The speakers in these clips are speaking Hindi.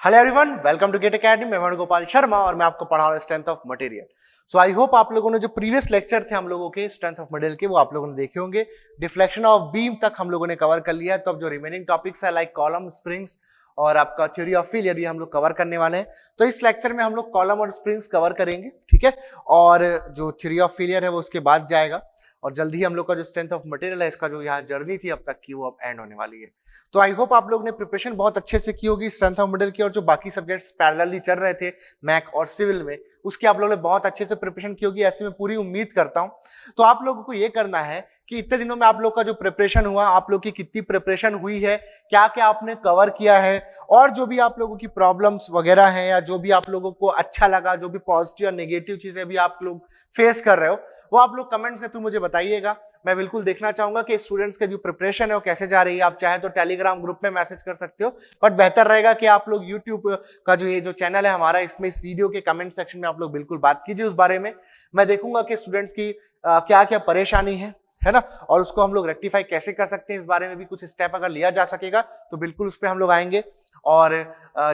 Hello everyone, welcome to GATE academy. मैं वेणुगोपाल शर्मा और मैं आपको पढ़ा रहा हूँ strength of material. So I hope आप लोगों ने जो प्रीवियस लेक्चर थे हम लोगों के स्ट्रेंथ ऑफ मटेरियल के वो आप लोगों ने देखे होंगे। डिफ्लेक्शन ऑफ बीम तक हम लोगों ने कवर कर लिया है। तो अब जो रिमेनिंग टॉपिक्स है लाइक कॉलम, स्प्रिंग्स और आपका थ्योरी ऑफ फेलियर, ये हम लोग कवर करने वाले हैं। तो इस लेक्चर में हम लोग कॉलम और स्प्रिंग्स कवर करेंगे, ठीक है। और जो थ्योरी ऑफ फेलियर है वो उसके बाद जाएगा और जल्दी ही हम लोग का जो स्ट्रेंथ ऑफ मटेरियल है, इसका जो यहाँ जर्नी थी अब तक की, वो अब एंड होने वाली है। तो आई होप आप लोग ने प्रिपरेशन बहुत अच्छे से की होगी स्ट्रेंथ ऑफ मटेरियल की, और जो बाकी सब्जेक्ट्स पैरेलली चल रहे थे मैथ और सिविल में, उसकी आप लोगों ने बहुत अच्छे से प्रिपरेशन की होगी, ऐसी मैं पूरी उम्मीद करता हूं। तो आप लोगों को ये करना है कि इतने दिनों में आप लोग का जो प्रिपरेशन हुआ, आप लोग की कितनी प्रिपरेशन हुई है, क्या क्या आपने कवर किया है, और जो भी आप लोगों की प्रॉब्लम्स वगैरह हैं या जो भी आप लोगों को अच्छा लगा, जो भी पॉजिटिव और नेगेटिव चीजें भी आप लोग फेस कर रहे हो, वो आप लोग कमेंट्स के थ्रू मुझे बताइएगा। मैं बिल्कुल देखना चाहूंगा कि स्टूडेंट्स की जो प्रिपरेशन है वो कैसे जा रही है। आप चाहे तो टेलीग्राम ग्रुप में मैसेज कर सकते हो, बट बेहतर रहेगा कि आप लोग यूट्यूब का जो ये जो चैनल है हमारा, इसमें इस वीडियो के कमेंट सेक्शन में आप लोग बिल्कुल बात कीजिए उस बारे में। मैं देखूंगा कि स्टूडेंट्स की क्या क्या परेशानी है ना, और उसको हम लोग रेक्टिफाई कैसे कर सकते हैं, इस बारे में भी कुछ स्टेप अगर लिया जा सकेगा तो बिल्कुल उस पर हम लोग आएंगे। और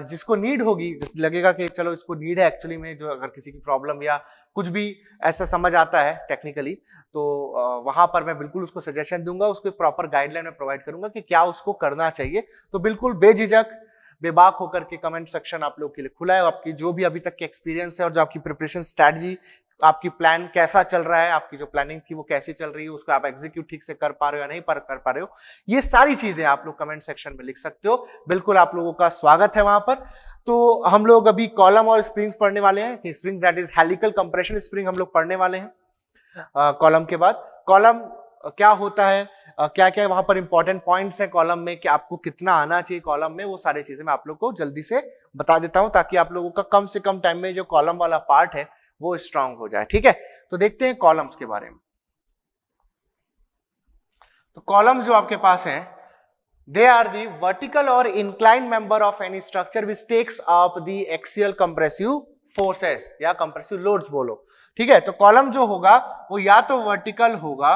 जिसको नीड होगी, जिस लगेगा कि चलो इसको नीड है एक्चुअली में, जो अगर किसी की प्रॉब्लम या कुछ भी ऐसा समझ आता है टेक्निकली, तो वहां पर मैं बिल्कुल उसको सजेशन दूंगा, उसको प्रॉपर गाइडलाइन में प्रोवाइड करूंगा कि क्या उसको करना चाहिए। तो बिल्कुल बेझिझक बेबाक होकर के कमेंट सेक्शन आप लोग के लिए खुला है। आपकी जो भी अभी तक के एक्सपीरियंस है और जो आपकी प्रिपरेशन स्ट्रैटेजी, आपकी प्लान कैसा चल रहा है, आपकी जो प्लानिंग थी वो कैसी चल रही है, उसको आप एग्जीक्यूट ठीक से कर पा रहे हो या नहीं कर पा रहे हो, ये सारी चीजें आप लोग कमेंट सेक्शन में लिख सकते हो। बिल्कुल आप लोगों का स्वागत है वहां पर। तो हम लोग अभी कॉलम और स्प्रिंग्स पढ़ने वाले हैं। Spring that is helical compression spring हम लोग पढ़ने वाले हैं कॉलम के बाद। कॉलम क्या होता है, क्या क्या वहां पर इंपॉर्टेंट पॉइंट्स हैं कॉलम में, कि आपको कितना आना चाहिए कॉलम में, वो सारी चीजें मैं आप लोग को जल्दी से बता देता हूं, ताकि आप लोगों का कम से कम टाइम में जो कॉलम वाला पार्ट है वो स्ट्रांग हो जाए, ठीक है। तो देखते हैं कॉलम्स के बारे में। तो कॉलम्स जो आपके पास हैं, दे आर दी वर्टिकल और inclined member of any structure which takes up the axial compressive forces या कंप्रेसिव लोड्स बोलो, ठीक है। तो कॉलम जो होगा वो या तो वर्टिकल होगा,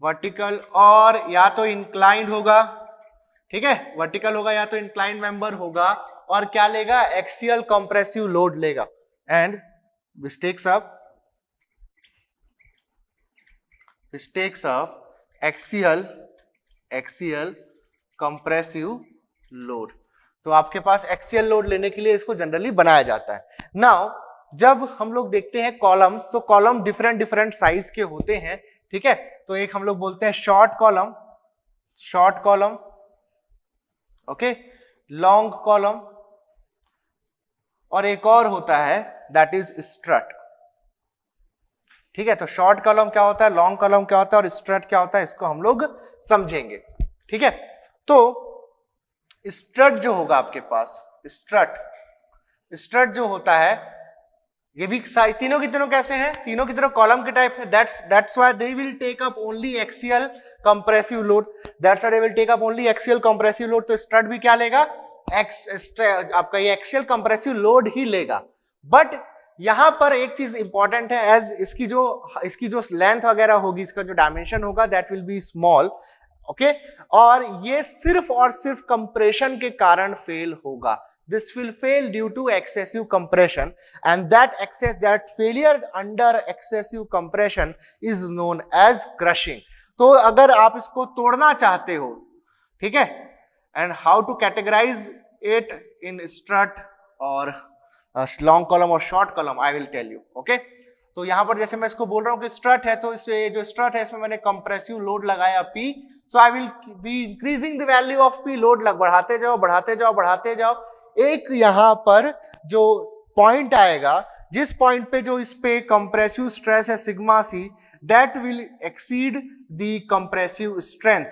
वर्टिकल, और या तो इंक्लाइंड होगा, ठीक है। वर्टिकल होगा या तो इंक्लाइंड मेंबर होगा, और क्या लेगा, एक्सियल कंप्रेसिव लोड लेगा, and which takes up axial compressive load। तो आपके पास एक्सियल लोड लेने के लिए इसको जनरली बनाया जाता है। नाउ जब हम लोग देखते हैं कॉलम्स, तो कॉलम डिफरेंट डिफरेंट साइज के होते हैं, ठीक है। तो एक हम लोग बोलते हैं short column, okay, long column, और एक और होता है दैट इज स्ट्रट, ठीक है। तो शॉर्ट कॉलम क्या होता है, लॉन्ग कॉलम क्या होता है, और स्ट्रट क्या होता है, इसको हम लोग समझेंगे, ठीक है। तो स्ट्रट जो होगा आपके पास, स्ट्रट जो होता है, ये भी तीनों की तीनों कैसे हैं, तीनों की तरह कॉलम के टाइप है। That's why they will take up only axial compressive load, तो स्ट्रट भी क्या लेगा, आपका ये एक्सियल कंप्रेसिव लोड ही लेगा। बट यहां पर एक चीज इंपॉर्टेंट है, एज इसकी जो लेंथ वगैरह होगी, इसका जो डायमेंशन होगा, that will be small, okay. और ये सिर्फ और सिर्फ कंप्रेशन के कारण फेल होगा। This will fail due to excessive compression, and that failure under excessive compression is known as crushing. तो अगर आप इसको तोड़ना चाहते हो, ठीक है, and how to categorise it in strut और लॉन्ग कॉलम और short column, I will tell you, okay. तो यहां पर जैसे मैं इसको बोल रहा हूं कि स्ट्रट है, तो इसे जो स्ट्रट है इसमें मैंने कंप्रेसिव लोड लगाया P, so I will be increasing the value of P, load बढ़ाते जाओ। एक यहां पर जो पॉइंट आएगा, जिस पॉइंट पे जो इस पे कंप्रेसिव स्ट्रेस है sigma C, that will exceed the compressive strength,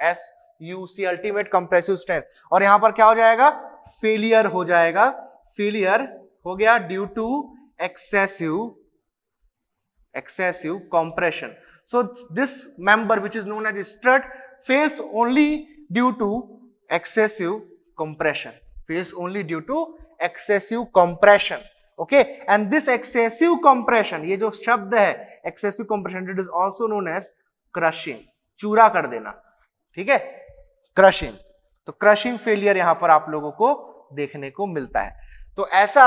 SUC, ultimate compressive strength, और यहां पर क्या हो जाएगा, फेलियर हो गया due to excessive compression। So this member which is known as strut fails only due to excessive compression, okay। and this excessive compression, ये जो शब्द है excessive compression, it is also known as crushing, चूरा कर देना, ठीक है, क्रशिंग। तो क्रशिंग फेलियर यहां पर आप लोगों को देखने को मिलता है। तो ऐसा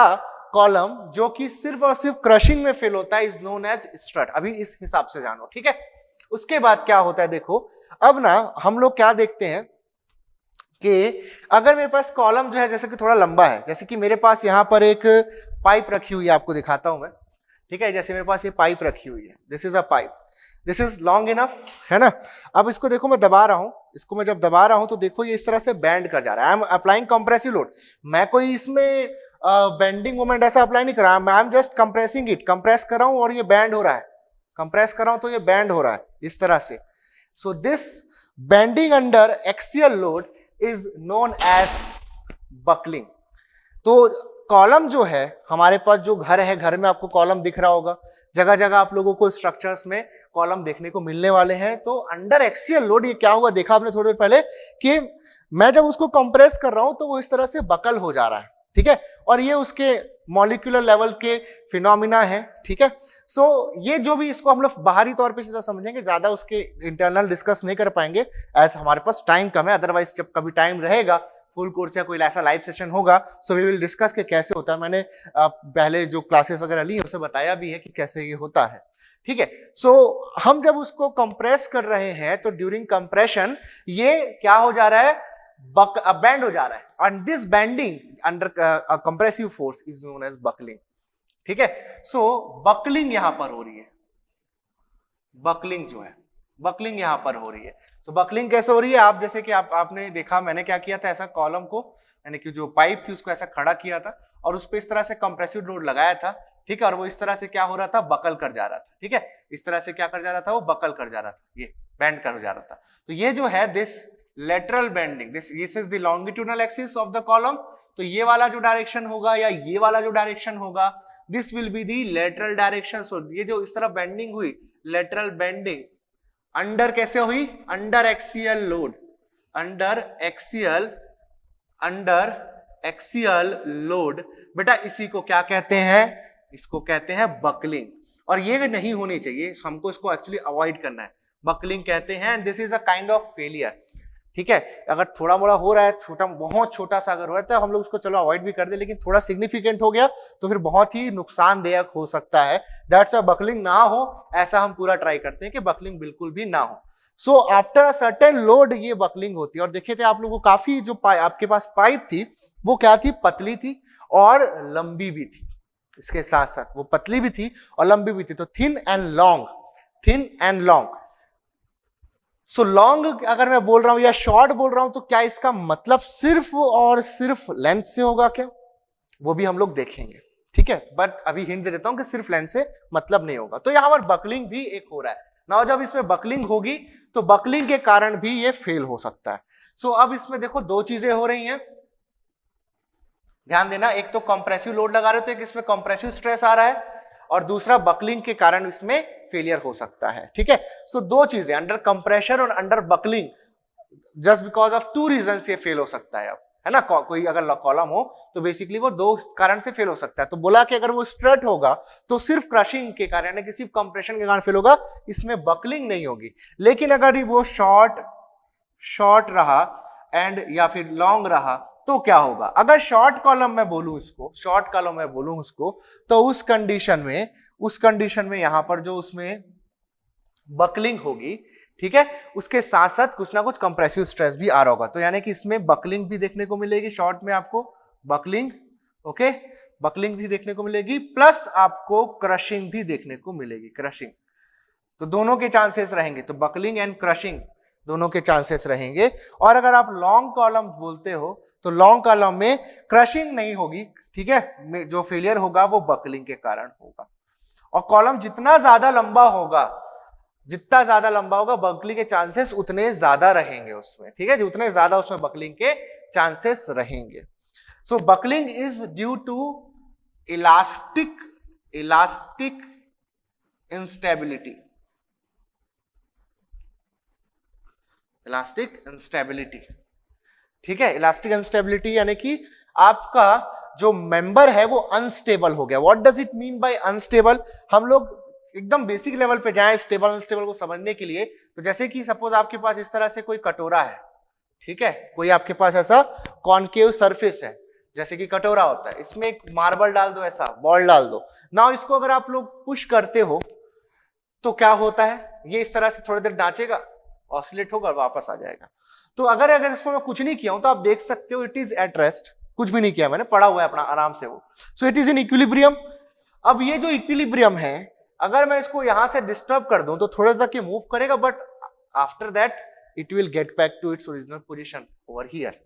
कॉलम जो कि सिर्फ और सिर्फ क्रशिंग में फेल होता है इज नोन एज स्ट्रट। अभी इस हिसाब से जानो, ठीक है। उसके बाद क्या होता है, देखो अब ना हम लोग क्या देखते हैं कि अगर मेरे पास कॉलम जो है जैसे कि थोड़ा लंबा है, जैसे कि मेरे पास यहां पर एक पाइप रखी हुई है, आपको दिखाता हूं मैं, ठीक है। जैसे मेरे पास ये पाइप रखी हुई है, this is a pipe, this is long enough, है ना। अब इसको देखो मैं दबा रहा हूं, इसको मैं जब दबा रहा हूं तो देखो ये इस तरह से बैंड कर जा रहा है। I am applying compressive load, मैं कोई इसमें बेंडिंग मोमेंट ऐसा अप्लाई नहीं कर रहा, मैं am just compressing it, compress कर रहा हूं और ये बैंड हो रहा है, कंप्रेस कर रहा हूं तो ये बैंड हो रहा है इस तरह से। So this bending under axial load is known as buckling. तो कॉलम जो है हमारे पास, जो घर है, घर में आपको कॉलम दिख रहा होगा, जगह जगह आप लोगों को स्ट्रक्चर्स में कॉलम देखने को मिलने वाले हैं। तो अंडर एक्सियल लोड ये क्या हुआ, देखा आपने थोड़ी देर पहले कि मैं जब उसको कंप्रेस कर रहा हूं तो वो इस तरह से बकल हो जा रहा है, ठीक है। और ये उसके मॉलिक्यूलर लेवल के फिनोमिना है, ठीक है। सो ये जो भी, इसको हम लोग बाहरी तौर पे सीधा समझेंगे, ज्यादा उसके इंटरनल डिस्कस नहीं कर पाएंगे एज हमारे पास टाइम कम है। अदरवाइज जब कभी टाइम रहेगा, फुल कोर्स या कोई ऐसा लाइव सेशन होगा, सो वी विल डिस्कस के कैसे होता है। मैंने पहले जो क्लासेस वगैरह ली उसे बताया भी है कि कैसे ये होता है, ठीक है। सो हम जब उसको कंप्रेस कर रहे हैं तो ड्यूरिंग कंप्रेशन ये क्या हो जा रहा है, बैंड हो जा रहा है, and this bending under compressive force is known as buckling, ठीक है। सो बकलिंग यहां पर हो रही है, बकलिंग जो है, बकलिंग यहां पर हो रही है। सो बकलिंग कैसे हो रही है, आप जैसे कि आपने देखा, मैंने क्या किया था, ऐसा कॉलम को, यानी कि जो पाइप थी उसको ऐसा खड़ा किया था और उस पर इस तरह से कंप्रेसिव लोड लगाया था, ठीक है। और वो इस तरह से क्या हो रहा था, बकल कर जा रहा था, ठीक है। इस तरह से क्या कर जा रहा था, वो बकल कर जा रहा था, ये बैंड कर जा रहा था। तो ये जो है this lateral bending, this is the longitudinal axis of the column. तो ये वाला जो डायरेक्शन होगा या ये वाला जो डायरेक्शन होगा, this will be the lateral direction. So ये जो इस तरह बेंडिंग हुई, लेटरल बेंडिंग अंडर कैसे हुई, under axial load, under axial load. बेटा इसी को क्या कहते हैं, इसको कहते हैं बकलिंग। और ये नहीं होनी चाहिए, हमको इसको एक्चुअली अवॉइड करना है, बकलिंग कहते हैं। This is a kind of failure, ठीक है। अगर थोड़ा मोड़ा हो रहा है, छोटा, बहुत छोटा सा अगर हो रहा है तो हम लोग उसको चलो अवॉइड भी कर दे, लेकिन थोड़ा सिग्निफिकेंट हो गया तो फिर बहुत ही नुकसानदायक हो सकता है। दैट्स अ बकलिंग ना हो, ऐसा हम पूरा ट्राई करते हैं कि बकलिंग बिल्कुल भी ना हो। So after a certain load ये बकलिंग होती है। और देखे थे आप लोगों को, काफी जो आपके पास पाइप थी वो क्या थी, पतली थी और लंबी भी थी, इसके साथ साथ वो पतली भी थी और लंबी भी थी। तो thin and long, thin and long. So long अगर मैं बोल रहा हूं या शॉर्ट बोल रहा हूं तो क्या इसका मतलब सिर्फ और सिर्फ लेंथ से होगा क्या, वो भी हम लोग देखेंगे, ठीक है। बट अभी हिंट दे देता हूं कि सिर्फ लेंथ से मतलब नहीं होगा। तो यहां पर बकलिंग भी एक हो रहा है ना। जब इसमें बकलिंग होगी तो बकलिंग के कारण भी ये फेल हो सकता है। सो अब इसमें देखो दो चीजें हो रही हैं, ध्यान देना। एक तो कंप्रेसिव लोड लगा रहे हो तो एक इसमें कंप्रेसिव स्ट्रेस आ रहा है, और दूसरा बकलिंग के कारण इसमें फेलियर हो सकता है, ठीक है। सो दो चीजें, अंडर कंप्रेशन और under buckling, just because of two reasons ये फेल हो सकता है। अब है ना, कोई अगर कॉलम हो तो बेसिकली वो दो कारण से फेल हो सकता है। तो बोला कि अगर वो स्ट्रट होगा तो सिर्फ क्रशिंग के कारण, यानी कि सिर्फ कंप्रेशन के कारण फेल होगा, इसमें बकलिंग नहीं होगी। लेकिन अगर वो शॉर्ट रहा एंड या फिर लॉन्ग रहा तो क्या होगा, अगर शॉर्ट कॉलम में बोलूं इसको, शॉर्ट कॉलम में बोलूं उसको, तो उस कंडीशन में यहां पर जो उसमें बकलिंग होगी, ठीक है, उसके साथ साथ कुछ ना कुछ कंप्रेसिव स्ट्रेस भी आ रहा होगा। तो यानी कि इसमें बकलिंग भी देखने को मिलेगी, शॉर्ट में आपको बकलिंग, ओके, बकलिंग भी देखने को मिलेगी, प्लस आपको क्रशिंग भी देखने को मिलेगी, क्रशिंग। तो दोनों के चांसेस रहेंगे, तो बकलिंग एंड क्रशिंग दोनों के चांसेस रहेंगे। और अगर आप लॉन्ग कॉलम बोलते हो तो लॉन्ग कॉलम में क्रशिंग नहीं होगी, ठीक है, जो फेलियर होगा वो बकलिंग के कारण होगा। और कॉलम जितना ज्यादा लंबा होगा, बकलिंग के चांसेस उतने ज्यादा रहेंगे उसमें, ठीक है, उतने ज्यादा उसमें बकलिंग के चांसेस रहेंगे। So buckling is due to elastic instability, ठीक है। इलास्टिक इंस्टेबिलिटी यानी कि आपका जो मेंबर है वो अनस्टेबल हो गया। What does it mean by unstable, हम लोग एकदम बेसिक लेवल पे जाएं स्टेबल अनस्टेबल को समझने के लिए। तो जैसे कि सपोज आपके पास इस तरह से कोई कटोरा है, ठीक है, कोई आपके पास ऐसा कॉनकेव सरफेस है जैसे कि कटोरा होता है, इसमें एक मार्बल डाल दो, ऐसा बॉल डाल दो, नाउ इसको अगर आप लोग पुश करते हो तो क्या होता है, ये इस तरह से थोड़ी देर नाचेगा, ऑसिलेट होगा और वापस आ जाएगा। तो अगर अगर इसमें मैं कुछ नहीं किया हूं तो आप देख सकते हो इट इज एट रेस्ट, कुछ भी नहीं किया मैंने, पड़ा हुआ है अपना आराम से वो, so it is in equilibrium. अब ये जो इक्विलिब्रियम है, अगर मैं इसको यहां से डिस्टर्ब कर दूं तो थोड़ा तक ये मूव करेगा, but after that it will get back to its original position over here.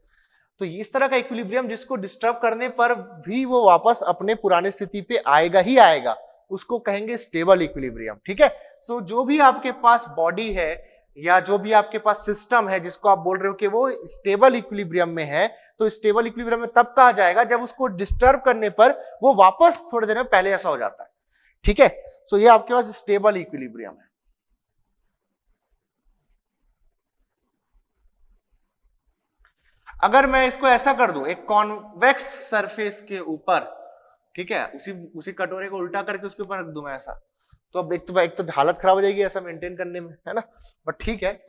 तो इस तरह का इक्विलिब्रियम जिसको डिस्टर्ब करने पर भी वो वापस अपने पुराने स्थिति पे आएगा ही आएगा, उसको कहेंगे स्टेबल इक्विलिब्रियम। ठीक है, सो जो भी आपके पास बॉडी है या जो भी आपके पास सिस्टम है जिसको आप बोल रहे हो कि वो स्टेबल इक्विलिब्रियम में है, तो स्टेबल इक्विलिब्रियम में तब कहा जाएगा जब उसको डिस्टर्ब करने पर वो वापस थोड़ी देर में पहले ऐसा हो जाता है। ठीक है, सो ये आपके पास स्टेबल इक्विलिब्रियम है। अगर मैं इसको ऐसा कर दूं एक कॉन्वेक्स सरफेस के ऊपर, ठीक है, उसी कटोरे को उल्टा करके उसके ऊपर रख दूं मैं ऐसा, तो अब एक तो हालत खराब हो जाएगी ऐसा मेंटेन करने में, है ना, बट ठीक है,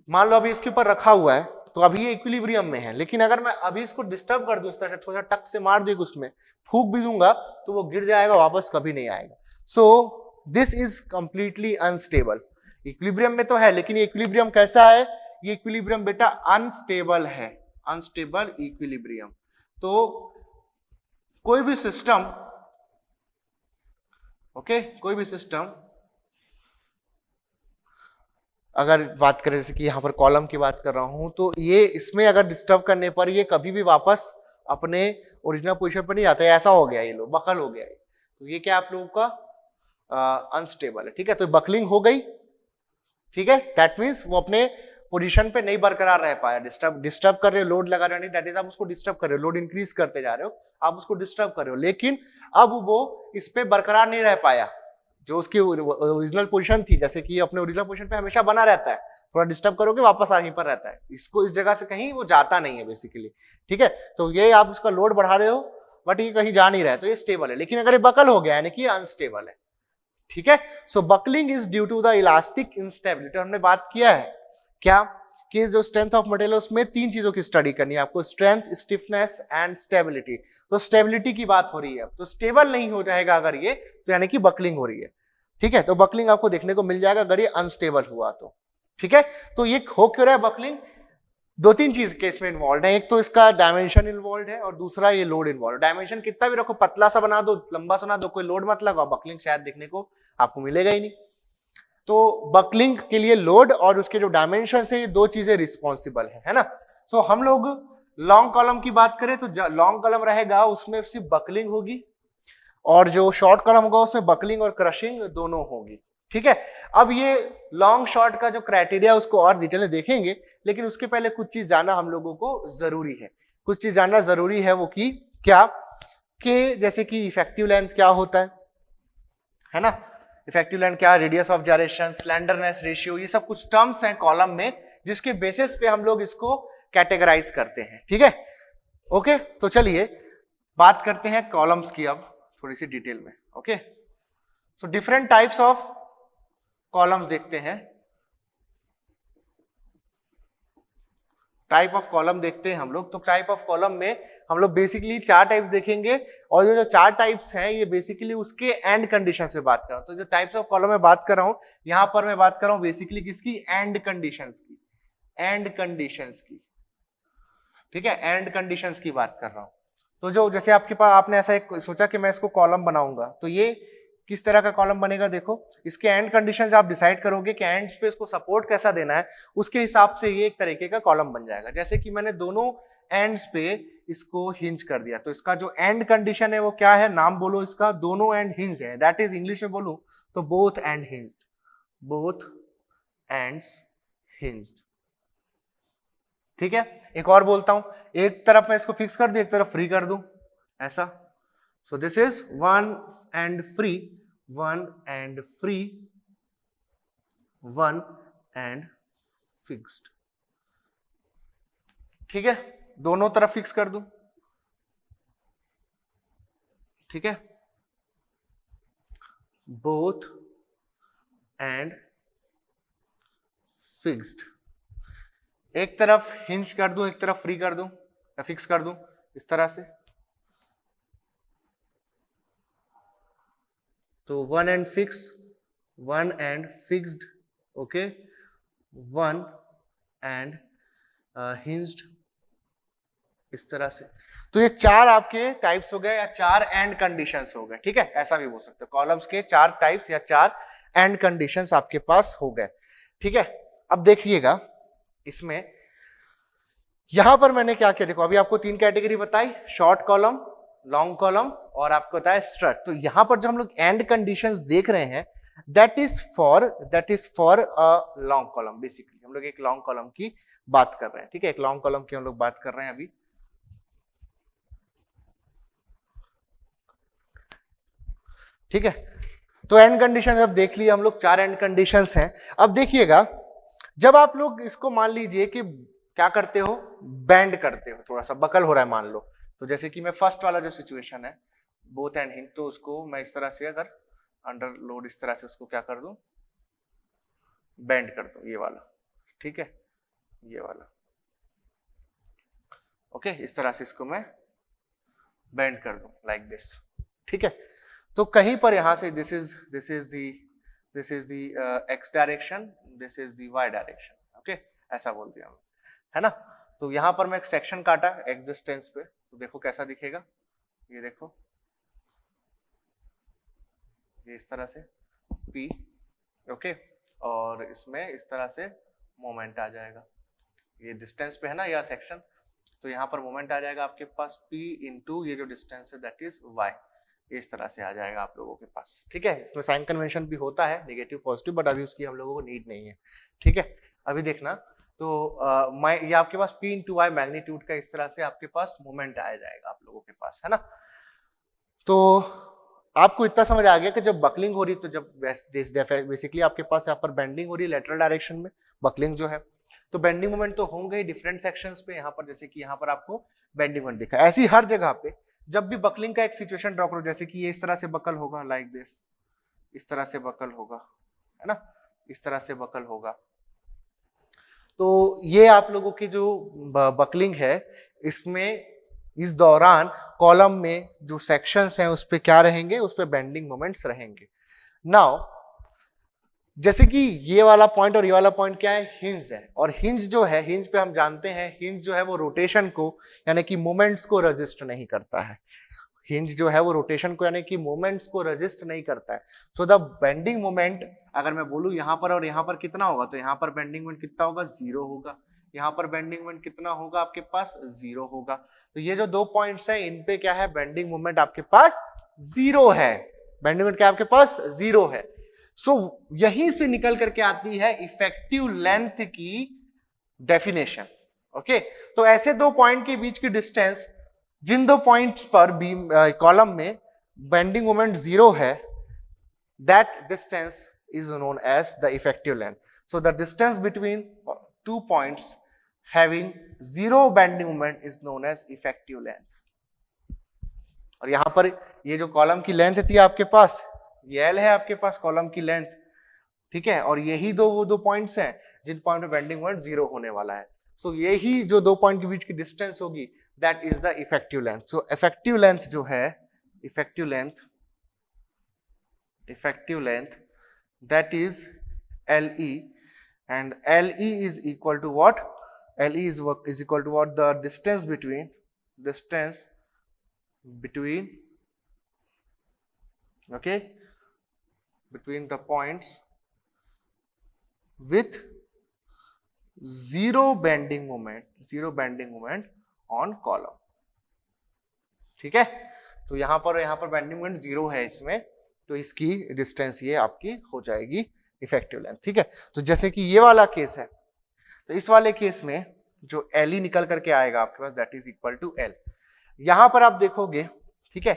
मान लो अभी इसके ऊपर रखा हुआ है तो अभी ये इक्विलिब्रियम में है, लेकिन अगर मैं अभी इसको डिस्टर्ब कर दूं इस तरह से, थोड़ा टक से मार देगा उसमें, फूक भी दूंगा तो वो गिर जाएगा, वापस कभी नहीं आएगा। सो this is completely unstable. Equilibrium में तो है, लेकिन ये इक्विलिब्रियम कैसा है, ये इक्विलिब्रियम बेटा अनस्टेबल है, अनस्टेबल इक्विलिब्रियम। तो कोई भी सिस्टम, ओके, कोई भी सिस्टम अगर बात करें जैसे कि यहां पर कॉलम की बात कर रहा हूं, तो ये इसमें अगर डिस्टर्ब करने पर ये कभी भी वापस अपने ओरिजिनल पोजीशन पर नहीं आता है, ऐसा हो गया, ये लो बकल हो गया है, तो ये क्या आप लोगों का अनस्टेबल है। ठीक है, तो बकलिंग हो गई, ठीक है, दैट मीन्स वो अपने पोजीशन पे नहीं बरकरार रह पाया, डिस्टर्ब कर रहे हो, लोड लगा रहे हो, नहीं दैट इज आप उसको डिस्टर्ब कर रहे हो, लोड इंक्रीज करते जा रहे हो, आप उसको डिस्टर्ब कर रहे हो, लेकिन अब वो इस पे बरकरार नहीं रह पाया, जो उसकी ओरिजिनल पोजीशन थी, जैसे कि अपने ओरिजिनल पोजीशन पे हमेशा बना रहता है, थोड़ा डिस्टर्ब करोगे वापस आगे पर रहता है, इसको इस जगह से कहीं वो जाता नहीं है बेसिकली। ठीक है, तो ये आप उसका लोड बढ़ा रहे हो बट ये कहीं जा नहीं रहा है, तो ये स्टेबल है, लेकिन अगर ये बकल हो गया यानी कि अनस्टेबल है। ठीक है, so buckling is due to the elastic instability. हमने बात किया है क्या कि जो स्ट्रेंथ ऑफ मटेरियल उसमें तीन चीजों की स्टडी करनी है आपको, स्ट्रेंथ, स्टिफनेस एंड स्टेबिलिटी। तो स्टेबिलिटी की बात हो रही है, तो स्टेबल नहीं हो जाएगा अगर ये, तो यानी कि बकलिंग हो रही है। ठीक है, तो बकलिंग आपको देखने को मिल जाएगा अगर ये अनस्टेबल हुआ तो। ठीक है, तो ये हो क्यों रहा है बकलिंग, दो तीन चीज के इसमें इन्वॉल्व है, एक तो इसका डायमेंशन इन्वॉल्व है और दूसरा ये लोड इन्वॉल्व। डायमेंशन कितना भी रखो, पतला सा बना दो, लंबा सा बना दो, कोई लोड मत लगाओ, बकलिंग शायद देखने को आपको मिलेगा ही नहीं। तो बकलिंग के लिए लोड और उसके जो डायमेंशन है, ये दो चीजें रिस्पॉन्सिबल है ना। सो हम लोग लॉन्ग कॉलम की बात करें तो लॉन्ग कॉलम रहेगा उसमें सिर्फ बकलिंग होगी, और जो शॉर्ट कॉलम होगा उसमें बकलिंग और क्रशिंग दोनों होगी। ठीक है, अब ये लॉन्ग शॉर्ट का जो क्राइटेरिया उसको और डिटेल में देखेंगे, लेकिन उसके पहले कुछ चीज जानना हम लोगों को जरूरी है, कुछ चीज जानना जरूरी है, वो की क्या, कि जैसे कि इफेक्टिव लेंथ क्या होता है ना, इफेक्टिव लेंथ क्या, radius of gyration, slenderness ratio, ये सब कुछ टर्म्स हैं कॉलम में जिसके बेसिस पे हम लोग इसको कैटेगराइज करते हैं। ठीक है, ओके, तो चलिए बात करते हैं कॉलम्स की अब थोड़ी सी डिटेल में। Okay, so different types of columns देखते हैं, टाइप ऑफ कॉलम देखते हैं हम लोग। तो टाइप ऑफ कॉलम में हम लोग बेसिकली चार टाइप्स देखेंगे, और जो चार टाइप्स हैं ये बेसिकली उसके एंड कंडीशन से बात कर रहा हूं। तो जो टाइप्स ऑफ कॉलम में बात कर रहा हूं, यहां पर मैं बात कर रहा हूं बेसिकली किसकी, एंड कंडीशंस की, एंड कंडीशंस की। ठीक है, एंड कंडीशंस की बात कर रहा हूं। तो जो जैसे आपके पास आपने ऐसा एक सोचा कि मैं इसको कॉलम बनाऊंगा, तो ये किस तरह का कॉलम बनेगा, देखो इसके एंड कंडीशंस आप डिसाइड करोगे कि एंड पे इसको सपोर्ट कैसा देना है, उसके हिसाब से ये एक तरीके का कॉलम बन जाएगा। जैसे कि मैंने दोनों एंड्स पे इसको हिंज कर दिया, तो इसका जो एंड कंडीशन है वो क्या है, नाम बोलो इसका, दोनों एंड हिंज है, दैट इज इंग्लिश में बोलूं तो both and hinged, both ends hinged. ठीक है, एक और बोलता हूं, एक तरफ मैं इसको फिक्स कर दूं, एक तरफ फ्री कर दूं, ऐसा। So this is one and free, one and free, one and fixed. ठीक है, दोनों तरफ फिक्स कर दूं, ठीक है, both and fixed। एक तरफ हिंज कर दूं, एक तरफ फ्री कर दूं या फिक्स कर दूं इस तरह से, तो one end fix, one and fixed, okay, one and hinged, इस तरह से। तो ये चार आपके टाइप्स हो गए या चार एंड कंडीशंस हो गए, ठीक है, ऐसा भी बोल सकते हो, कॉलम्स के चार टाइप्स या चार एंड कंडीशंस आपके पास हो गए, ठीक है। अब देखिएगा इसमें यहां पर मैंने क्या किया, देखो अभी आपको तीन कैटेगरी बताई, शॉर्ट कॉलम, लॉन्ग कॉलम और आपको बताया स्ट्रट। तो यहां पर जो हम लोग एंड कंडीशंस देख रहे हैं that is for a long column. Basically हम लोग एक लॉन्ग कॉलम की बात कर रहे हैं, ठीक है, एक लॉन्ग कॉलम की हम लोग बात कर रहे हैं अभी, ठीक है। तो एंड कंडीशन अब देख लिए हम लोग, चार एंड कंडीशंस हैं। अब देखिएगा जब आप लोग इसको मान लीजिए कि क्या करते हो, बैंड करते हो, थोड़ा सा बकल हो रहा है मान लो, तो जैसे कि मैं फर्स्ट वाला जो सिचुएशन है बोथ एंड हिंज, तो उसको मैं इस तरह से अगर अंडर लोड इस तरह से उसको क्या कर दूं, बैंड कर दूं, ये वाला, ठीक है, ये वाला, ओके, इस तरह से इसको मैं बैंड कर दूं लाइक दिस, ठीक है। तो कहीं पर यहां से this is the x direction, this is the y direction, okay, ऐसा बोल दिया है ना। तो यहां पर मैं एक सेक्शन काटा एक्स डिस्टेंस पे, तो देखो कैसा दिखेगा, ये देखो, ये इस तरह से P, ओके, और इसमें इस तरह से मोमेंट आ जाएगा, ये डिस्टेंस पे है ना यह सेक्शन, तो यहाँ पर मोमेंट आ जाएगा आपके पास P इंटू ये जो डिस्टेंस है दैट इज Y, इस तरह से आ जाएगा आप लोगों के पास, ठीक है। इसमें साइन कन्वेंशन भी होता है नेगेटिव पॉजिटिव, बट अभी उसकी हम लोगों को नीड नहीं है, ठीक है। अभी देखना, तो ये आपके पास P इंटू वाई मैग्नीट्यूड का इस तरह से आपके पास मोमेंट आ जाएगा आप लोगों के पास, है ना। तो आपको इतना समझ आ गया कि जब बकलिंग हो रही तो जब बेसिकली आपके पास यहाँ पर बेंडिंग हो रही है लेटरल डायरेक्शन में, बकलिंग जो है, तो बेंडिंग मोमेंट तो होंगे ही डिफरेंट सेक्शंस पे, यहाँ पर जैसे कि यहाँ पर आपको बेंडिंग मोमेंट दिखा, ऐसी हर जगह पे जब भी बकलिंग का एक सिचुएशन ड्रॉ करो, जैसे कि ये इस तरह से बकल होगा लाइक दिस, इस तरह से बकल होगा, है ना, इस तरह से बकल होगा, तो ये आप लोगों की जो बकलिंग है इसमें इस दौरान कॉलम में जो सेक्शंस हैं उस पे क्या रहेंगे, उस पे बेंडिंग मोमेंट्स रहेंगे। नाउ जैसे कि ये वाला पॉइंट और ये वाला पॉइंट क्या है, हिंज है, और हिंज जो है, हिंज पे हम जानते हैं हिंज जो है वो रोटेशन को यानी कि मोमेंट्स को रेजिस्ट नहीं करता है, हिंज जो है वो रोटेशन को यानी कि मोमेंट्स को रेजिस्ट नहीं करता है। सो द बेंडिंग मोमेंट अगर मैं बोलूं यहाँ पर और यहाँ पर कितना होगा, तो यहाँ पर बेंडिंग मोमेंट कितना होगा, 0 होगा, यहाँ पर बेंडिंग मोमेंट कितना होगा आपके पास, 0 होगा। तो ये जो दो पॉइंट्स है इन पे क्या है, बेंडिंग मोमेंट आपके पास 0 है, बेंडिंग मोमेंट क्या आपके पास 0 है। सो यहीं से निकल करके आती है इफेक्टिव लेंथ की डेफिनेशन, ओके। तो ऐसे दो पॉइंट के बीच की डिस्टेंस, जिन दो पॉइंट्स पर बीम कॉलम में बेंडिंग मोमेंट 0 है, that distance is known as the effective length. So the distance between two points having 0 bending moment is known as effective length। और यहां पर ये जो कॉलम की लेंथ थी आपके पास, ये L है आपके पास कॉलम की लेंथ, ठीक है, और यही वो दो पॉइंट्स हैं जिन पॉइंट में बेंडिंग मोमेंट 0 होने वाला है। सो यही जो दो पॉइंट के बीच की डिस्टेंस होगी that is the effective length. So effective length जो है, effective length that is LE, and LE is equal to what, LE is equal to what, the distance between okay, between the points with zero bending moment on column, ठीक है। तो यहां पर बेंडिंग मोमेंट 0 है इसमें, तो इसकी डिस्टेंस ये आपकी हो जाएगी इफेक्टिव लेंथ, ठीक है। तो जैसे कि ये वाला केस है, तो इस वाले केस में जो LE निकल करके आएगा आपके पास that is equal to L। यहां पर आप देखोगे, ठीक है,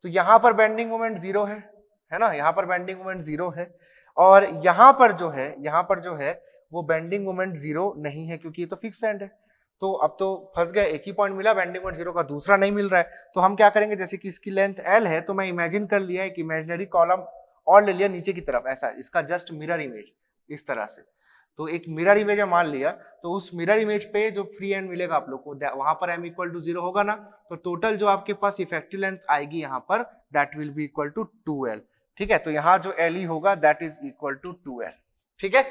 तो यहां पर बेंडिंग मोमेंट 0 है ना, यहां पर बेंडिंग मोमेंट 0 है, और यहां पर जो है वो बेंडिंग मोमेंट 0 नहीं है क्योंकि ये तो फिक्स एंड है। तो अब तो फंस गए, एक ही पॉइंट मिला बेंडिंग मोमेंट 0 का, दूसरा नहीं मिल रहा है, तो हम क्या करेंगे, जैसे कि इसकी लेंथ L है, तो मैं इमेजिन कर लिया एक इमेजिनरी कॉलम और ले लिया नीचे की तरफ, ऐसा इसका जस्ट मिरर इमेज इस तरह से। तो एक मिरर इमेज है मान लिया, तो उस मिरर इमेज पे जो फ्री एंड मिलेगा आप लोग को, वहां पर m इक्वल टू 0 होगा ना, तो टोटल जो आपके पास इफेक्टिव लेंथ आएगी यहाँ पर that will be equal to 2l। ठीक है, तो यहाँ जो le होगा that is equal to 2l। ठीक है,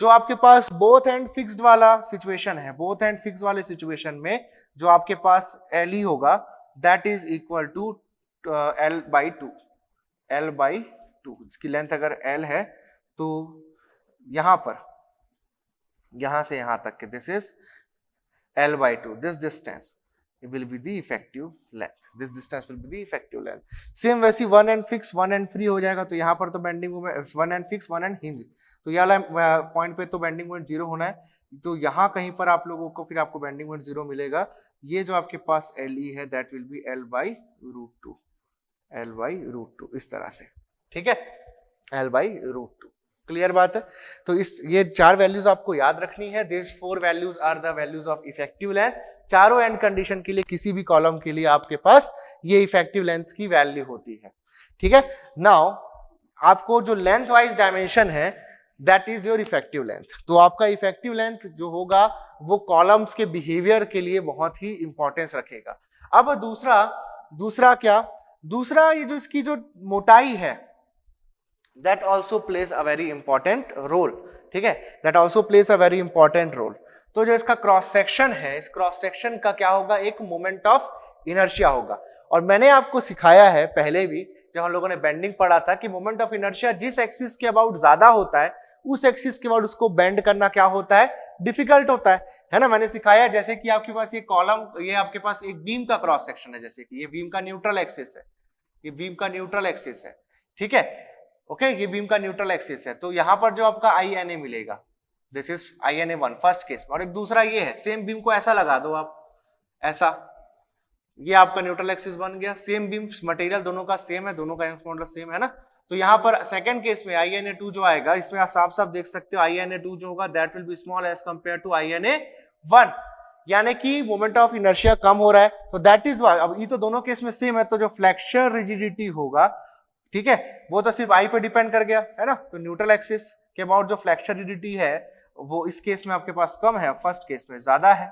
जो आपके पास बोथ एंड फिक्स्ड वाला सिचुएशन है, बोथ एंड फिक्स वाले सिचुएशन में जो आपके पास le होगा that is equal to l/2, l/2। इसकी लेंथ अगर l है तो यहां पर, यहां से यहां तक के this is l/2, this distance will be the effective length, this distance will be the effective length। Same वैसी one end fix one end free हो जाएगा, तो यहाँ पर तो bending moment one end fix one end hinge, तो ये वाला पॉइंट पे तो बेंडिंग मोमेंट 0 होना है, तो यहाँ कहीं पर आप लोगों को फिर आपको बेंडिंग मोमेंट 0 मिलेगा। ये जो आपके पास le है that will B l/√2, l/√2 इस तरह से। ठीक है, l/√2। क्लियर बात है? तो इस ये 4 वैल्यूज आपको याद रखनी है। This 4 values are the values of effective length. चारों एंड कंडीशन के लिए किसी भी कॉलम के लिए आपके पास ये इफेक्टिव लेंथ की वैल्यू होती है। ठीक है, नाउ आपको जो लेंथ वाइज डायमेंशन है that is your effective length. तो आपका इफेक्टिव लेंथ जो होगा वो कॉलम्स के बिहेवियर के लिए बहुत ही इंपॉर्टेंस रखेगा। अब दूसरा क्या, दूसरा ये जो इसकी जो मोटाई है that also plays a very important role। ठीक है, that also plays a very important role। तो जो इसका क्रॉस सेक्शन है, इस क्रॉस सेक्शन का क्या होगा, एक मोमेंट ऑफ इनर्शिया होगा। और मैंने आपको सिखाया है पहले भी जब हम लोगों ने बेंडिंग पढ़ा था कि मोमेंट ऑफ इनर्शिया जिस एक्सिस के अबाउट ज्यादा होता है उस एक्सिस के अबाउट उसको बेंड करना क्या होता है, डिफिकल्ट होता है ना। मैंने सिखाया जैसे कि आपके पास ये कॉलम, ये आपके पास एक बीम का क्रॉस सेक्शन है, जैसे कि ये बीम का न्यूट्रल एक्सिस है, ये बीम का न्यूट्रल एक्सिस है। ठीक है, ओके, ये बीम का न्यूट्रल एक्सिस है, तो यहां पर जो आपका INA मिलेगा this is INA1 first case में, और एक दूसरा ये है, सेम बीम को ऐसा लगा दो आप, ऐसा, ये आपका न्यूट्रल एक्सिस बन गया। सेम बीम मटेरियल दोनों का सेम है, दोनों का यंग्स मॉडुलस सेम है ना। तो यहाँ पर सेकंड केस में INA2 जो आएगा, इसमें आप साफ साफ देख सकते हो INA2 जो होगा that will be small as compare to INA1, यानी कि मोमेंट ऑफ इनर्शिया कम हो रहा है। तो दैट इज व्हाई, अब ये तो दोनों केस में सेम है, तो जो फ्लेक्सर रिजिडिटी होगा, ठीक है, वो तो सिर्फ I पे डिपेंड कर गया है ना। तो न्यूट्रल एक्सिस के अबाउट जो फ्लेक्सर रिजिडिटी है वो इस केस में आपके पास कम है, फर्स्ट केस में ज्यादा है,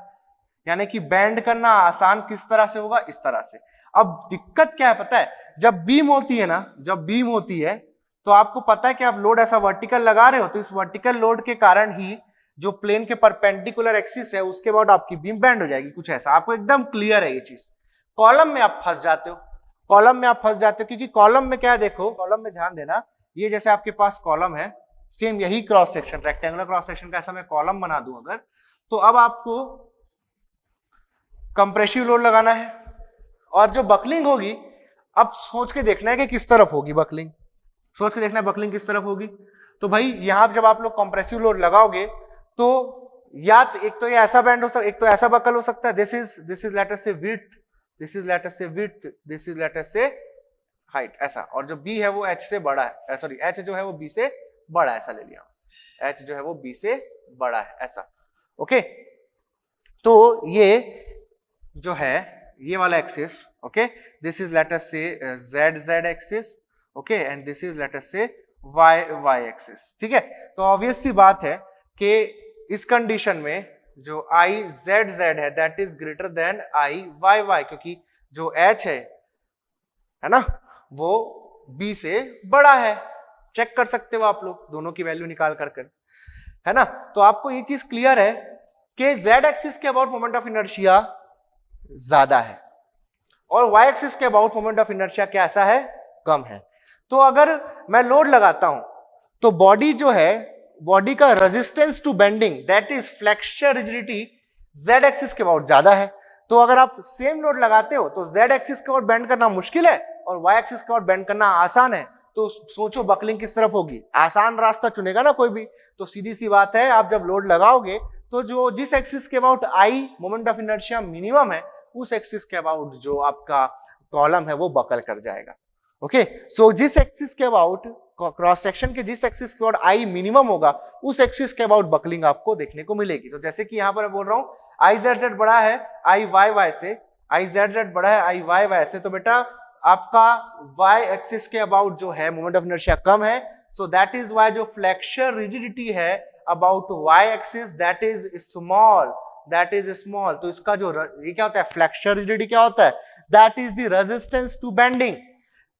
यानी कि बेंड करना आसान किस तरह से होगा, इस तरह से। अब दिक्कत क्या है पता है, जब बीम होती है ना, जब बीम होती है तो आपको पता है कि आप लोड ऐसा वर्टिकल लगा रहे हो, तो इस वर्टिकल लोड के कारण ही जो प्लेन के परपेंडिकुलर एक्सिस है उसके बाद आपकी बीम बेंड हो जाएगी, कुछ ऐसा। आपको एकदम क्लियर है ये चीज। कॉलम में आप फंस जाते हो, कॉलम में आप फंस जाते हो, क्योंकि कॉलम में क्या है, देखो कॉलम में ध्यान देना, ये जैसे आपके पास कॉलम है, सेम यही cross section, rectangular cross section का ऐसा मैं कॉलम बना दूं अगर, तो अब आपको कंप्रेसिव लोड लगाना है, और जो बकलिंग होगी अब सोच के देखना है कि किस तरफ होगी बकलिंग, सोच के देखना है बकलिंग किस तरफ होगी। तो भाई यहां जब आप लोग कंप्रेसिव लोड लगाओगे तो या एक तो ये ऐसा बैंड हो सकता है, एक तो ऐसा बकल हो सकता है, this is let us say width, this is let us say width, this is let us say height, ऐसा। और जो b है वो h से बड़ा है, सॉरी h जो है वो b से बड़ा है, ऐसा ले लिया, h जो है वो b से बड़ा है, ऐसा। ओके, तो ये जो है ये वाला axis, okay, this is let us से z axis, okay, and this is let us से y एक्सिस। ठीक है, तो ऑब्वियस सी बात है कि इस कंडीशन में जो IZZ है that is greater than IYY, क्योंकि जो h है ना वो b से बड़ा है। चेक कर सकते हो आप लोग दोनों की वैल्यू निकाल कर, है ना। तो आपको ये चीज क्लियर है कि z एक्सिस के अबाउट मोमेंट ऑफ इनर्शिया ज्यादा है और y एक्सिस के अबाउट मोमेंट ऑफ इनर्शिया क्या ऐसा है, कम है। तो अगर मैं लोड लगाता हूं तो बॉडी जो है, बॉडी का resistance to bending that is flexure rigidity z axis के अबाउट ज्यादा है। तो अगर आप सेम लोड लगाते हो तो z एक्सिस के अबाउट बेंड करना मुश्किल है और y एक्सिस के अबाउट बेंड करना आसान है। तो सोचो बकलिंग किस तरफ होगी, आसान रास्ता चुनेगा ना कोई भी। तो सीधी सी बात है, आप जब लोड लगाओगे तो जो जिस एक्सिस के about I moment of inertia minimum है उस एक्सिस के अबाउट जो आपका कॉलम है वो बकल कर जाएगा। ओके, सो जिस एक्सिस के अबाउट क्रॉस सेक्शन के जिस एक्सिस के अबाउट I मिनिमम होगा उस एक्सिस के अबाउट बकलिंग आपको देखने को मिलेगी। तो जैसे कि यहां पर मैं बोल रहा हूं IZZ बड़ा है IYY से, IZZ बड़ा है IYY से, तो बेटा आपका y एक्सिस के अबाउट जो है मोमेंट ऑफ इनर्शिया कम है। सो दैट इज वाई जो फ्लेक्सर रिजिडिटी है about y axis that is small, that is small. तो इसका जो ये क्या होता है, फ्लेक्सर रिजिडिटी क्या होता है, that is the resistance to bending,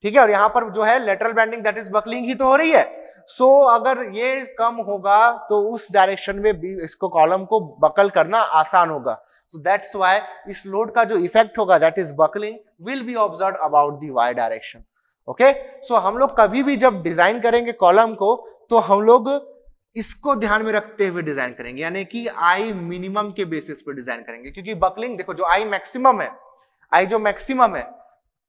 ठीक है। और यहां पर जो है lateral bending that is buckling ही तो हो रही है। सो अगर ये कम होगा तो उस डायरेक्शन में भी इसको कॉलम को बकल करना आसान होगा। सो दैट्स व्हाई इस लोड का जो इफेक्ट होगा that is buckling will be observe about the Y direction. Okay, so हम लोग कभी भी जब डिजाइन करेंगे कॉलम को तो हम लोग इसको ध्यान में रखते हुए डिजाइन करेंगे, यानी कि आई मिनिमम के बेसिस पे डिजाइन करेंगे। क्योंकि बकलिंग देखो, जो आई मैक्सिमम है, आई जो मैक्सिमम है,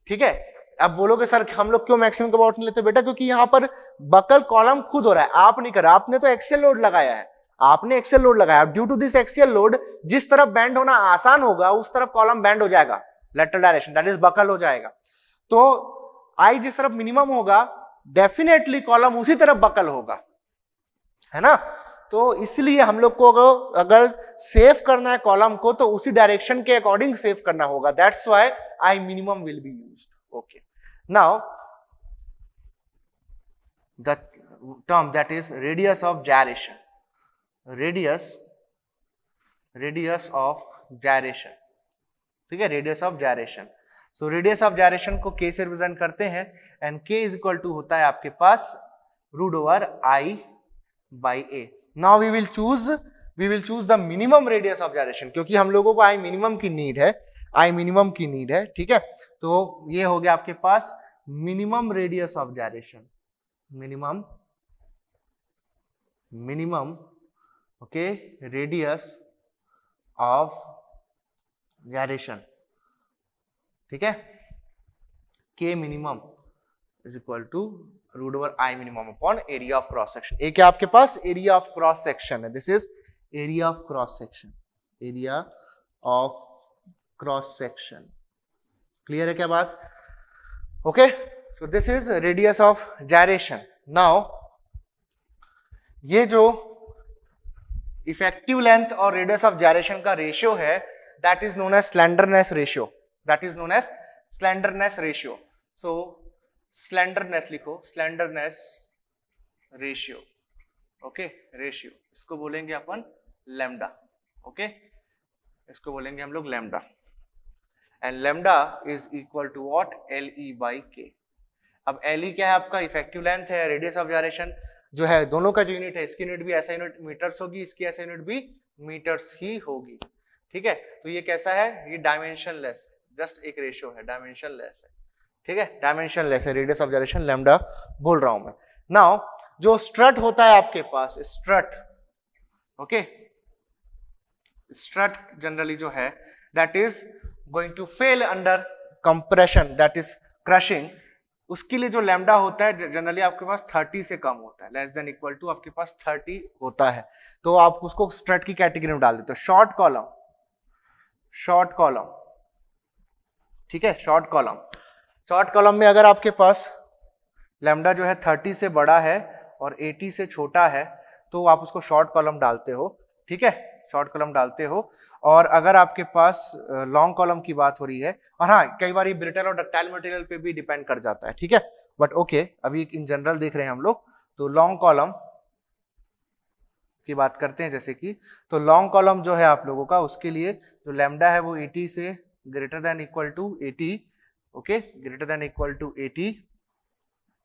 ठीक है। अब बोलोगे सर हम लोग क्यों मैक्सिमम का अबाउट नहीं लेते, बेटा क्योंकि यहाँ पर बकल कॉलम खुद हो रहा है, आप नहीं कर रहे, आपने तो एक्सियल लोड लगाया है, आपने एक्सियल लोड लगाया। Due to this axial load जिस तरफ बैंड होना आसान होगा उस तरफ कॉलम बैंड हो जाएगा, lateral direction that is buckle हो जाएगा। तो आई जिस तरफ मिनिमम होगा डेफिनेटली कॉलम उसी तरफ बकल होगा, है ना। तो इसलिए हम लोग को अगर सेव करना है कॉलम को तो उसी डायरेक्शन के अकॉर्डिंग सेव करना होगा। That's why I minimum will be used. Okay, now the term that is radius of gyration, radius of gyration, ठीक है, radius of gyration। So radius of gyration को k से रिप्रेजेंट करते हैं and k is equal to होता है आपके पास √i by a। Now we will choose the minimum radius of gyration, क्योंकि हम लोगों को I minimum की नीड है, I minimum की नीड है, ठीक है। तो ये हो गया आपके पास minimum radius of gyration, minimum okay radius of gyration, ठीक है। K minimum is equal to √I minimum upon area of cross section। एक क्या आपके पास एरिया ऑफ क्रॉस सेक्शन है, this is area of cross section, area of cross section. Clear है क्या बात? Okay, so this is radius of gyration। Now ये जो इफेक्टिव लेंथ और रेडियस ऑफ gyration का रेशियो है that is known as slenderness ratio, that is known as slenderness ratio. So slenderness लिखो, स्लेंडरनेस रेशियो, ओके, रेशियो इसको बोलेंगे अपन लैम्डा, ओके, इसको बोलेंगे हम लोग lambda. And lambda is equal to what, LE by k. अब LE क्या है आपका, इफेक्टिव लेंथ है, रेडियस ऑफ gyration जो है दोनों का जो यूनिट है, इसकी यूनिट भी ऐसा यूनिट मीटर्स होगी, इसकी ऐसा यूनिट भी मीटर्स ही होगी, ठीक है। तो ये कैसा है, ये डायमेंशनलेस, जस्ट एक रेशियो है, डायमेंशनलेस है, ठीक है, डायमेंशनलेस है, रेडियस ऑफ gyration लैम्डा बोल रहा हूं मैं। नाउ जो स्ट्रट होता है आपके पास, स्ट्रट, ओके, स्ट्रट जनरली जो है that is going to fail under compression, that is crushing. उसके लिए जो लैम्डा होता है जनरली आपके पास 30 से कम होता है, लेस देन इक्वल टू आपके पास 30 होता है, तो आप उसको स्ट्रट की कैटेगरी में डाल देते हो। शॉर्ट कॉलम, शॉर्ट कॉलम, ठीक है, शॉर्ट कॉलम, शॉर्ट कॉलम में अगर आपके पास लैम्डा जो है 30 से बड़ा है और 80 से छोटा है तो आप उसको शॉर्ट कॉलम डालते हो, ठीक है, शॉर्ट कॉलम डालते हो। और अगर आपके पास लॉन्ग कॉलम की बात हो रही है, और हाँ कई बार ये ब्रिटल और डक्टाइल मटेरियल पे भी डिपेंड कर जाता है, ठीक है, बट ओके अभी इन जनरल देख रहे हैं हम लोग। तो लॉन्ग कॉलम की बात करते हैं जैसे कि, तो लॉन्ग कॉलम जो है आप लोगों का, उसके लिए जो लैम्डा है वो 80 से greater than equal to 80, okay, greater than equal to 80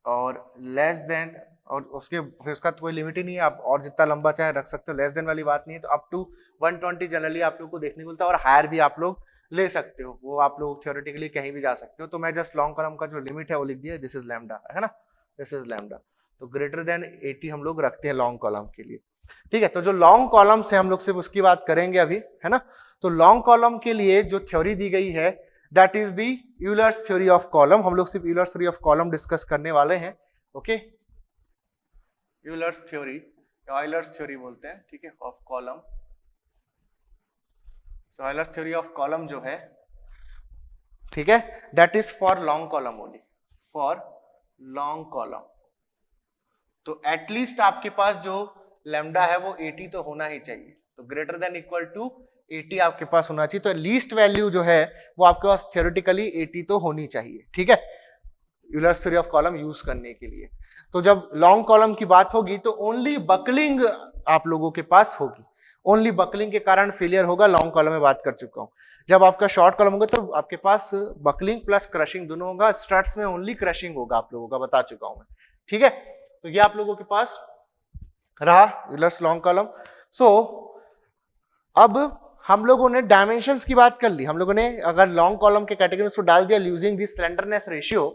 और लेस देन, और उसके फिर उसका कोई लिमिट ही नहीं है, आप और जितना लंबा चाहे रख सकते हो, लेस देन वाली बात नहीं है। तो अप टू 120 जनरली आप लोग को देखने को मिलता है, और हायर भी आप लोग ले सकते हो, वो आप लोग थ्योरेटिकली कहीं भी जा सकते हो। तो मैं जस्ट लॉन्ग कॉलम का जो लिमिट है वो लिख दिया, दिस इज लैम्डा, है ना, दिस इज लैम्डा। तो ग्रेटर देन 80 हम लोग रखते हैं लॉन्ग कॉलम के लिए, ठीक है। तो जो लॉन्ग कॉलम से हम लोग सिर्फ उसकी बात करेंगे अभी, है ना। तो लॉन्ग कॉलम के लिए जो थ्योरी दी गई है that is the Euler's theory of column. हम लोग सिर्फ Euler's theory of column discuss करने वाले हैं, okay, Euler's theory, Euler's theory बोलते हैं, ठीक है, of column. So Euler's theory of column जो है, ठीक है, that is for long column only, for long column. तो एटलीस्ट आपके पास जो लैम्डा है वो 80 तो होना ही चाहिए, तो ग्रेटर देन इक्वल टू 80 आपके पास होना चाहिए। तो लीस्ट वैल्यू जो है वो आपके पास थ्योरेटिकली 80 तो होनी चाहिए, ठीक है, Euler's theory of column use करने के लिए। तो जब लॉन्ग कॉलम की बात होगी तो ओनली बकलिंग आप लोगों के पास होगी। ओनली बकलिंग के कारण फेलियर होगा, लॉन्ग कॉलम में बात कर चुका हूं। जब आपका शॉर्ट कॉलम होगा तो आपके पास बकलिंग प्लस क्रशिंग दोनों होगा, स्ट्रट्स में ओनली क्रशिंग होगा, आप लोगों का बता चुका हूं मैं। ठीक है, तो ये आप लोगों के पास रहा यूलर्स लॉन्ग कॉलम। सो अब हम लोगों ने डायमेंशंस की बात कर ली। हम लोगों ने अगर लॉन्ग कॉलम के कैटेगरी में उसको डाल दिया यूजिंग दिस स्लेंडरनेस रेशियो,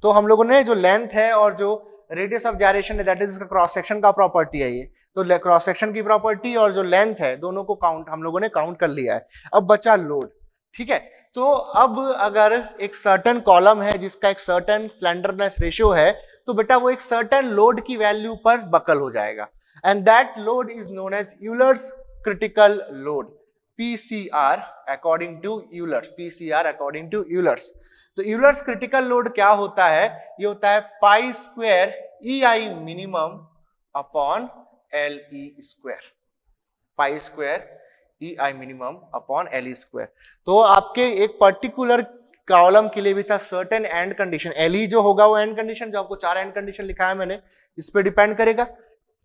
तो हम लोगों ने जो लेंथ है और जो रेडियस ऑफ जायरेशन है दैट इज इसका क्रॉस सेक्शन का प्रॉपर्टी है ये, तो क्रॉस सेक्शन की प्रॉपर्टी और जो लेंथ है दोनों को काउंट हम लोगों ने काउंट कर लिया है। अब बचा लोड। ठीक है, तो अब अगर एक सर्टेन कॉलम है जिसका एक सर्टेन स्लेंडरनेस रेशियो है, तो बेटा वो एक सर्टेन लोड की वैल्यू पर बकल हो जाएगा, and that load is known as Euler's critical load, PCR according to Euler's, PCR according to Euler's. तो यूलर्स क्रिटिकल लोड क्या होता है? ये होता है pi square EI minimum upon LE square, pi square EI minimum upon LE square. तो आपके एक पर्टिकुलर कॉलम के लिए भी था सर्टेन एंड कंडीशन, LE जो होगा वो एंड कंडीशन, जो आपको 4 एंड कंडीशन लिखा है मैंने, इस पे डिपेंड करेगा।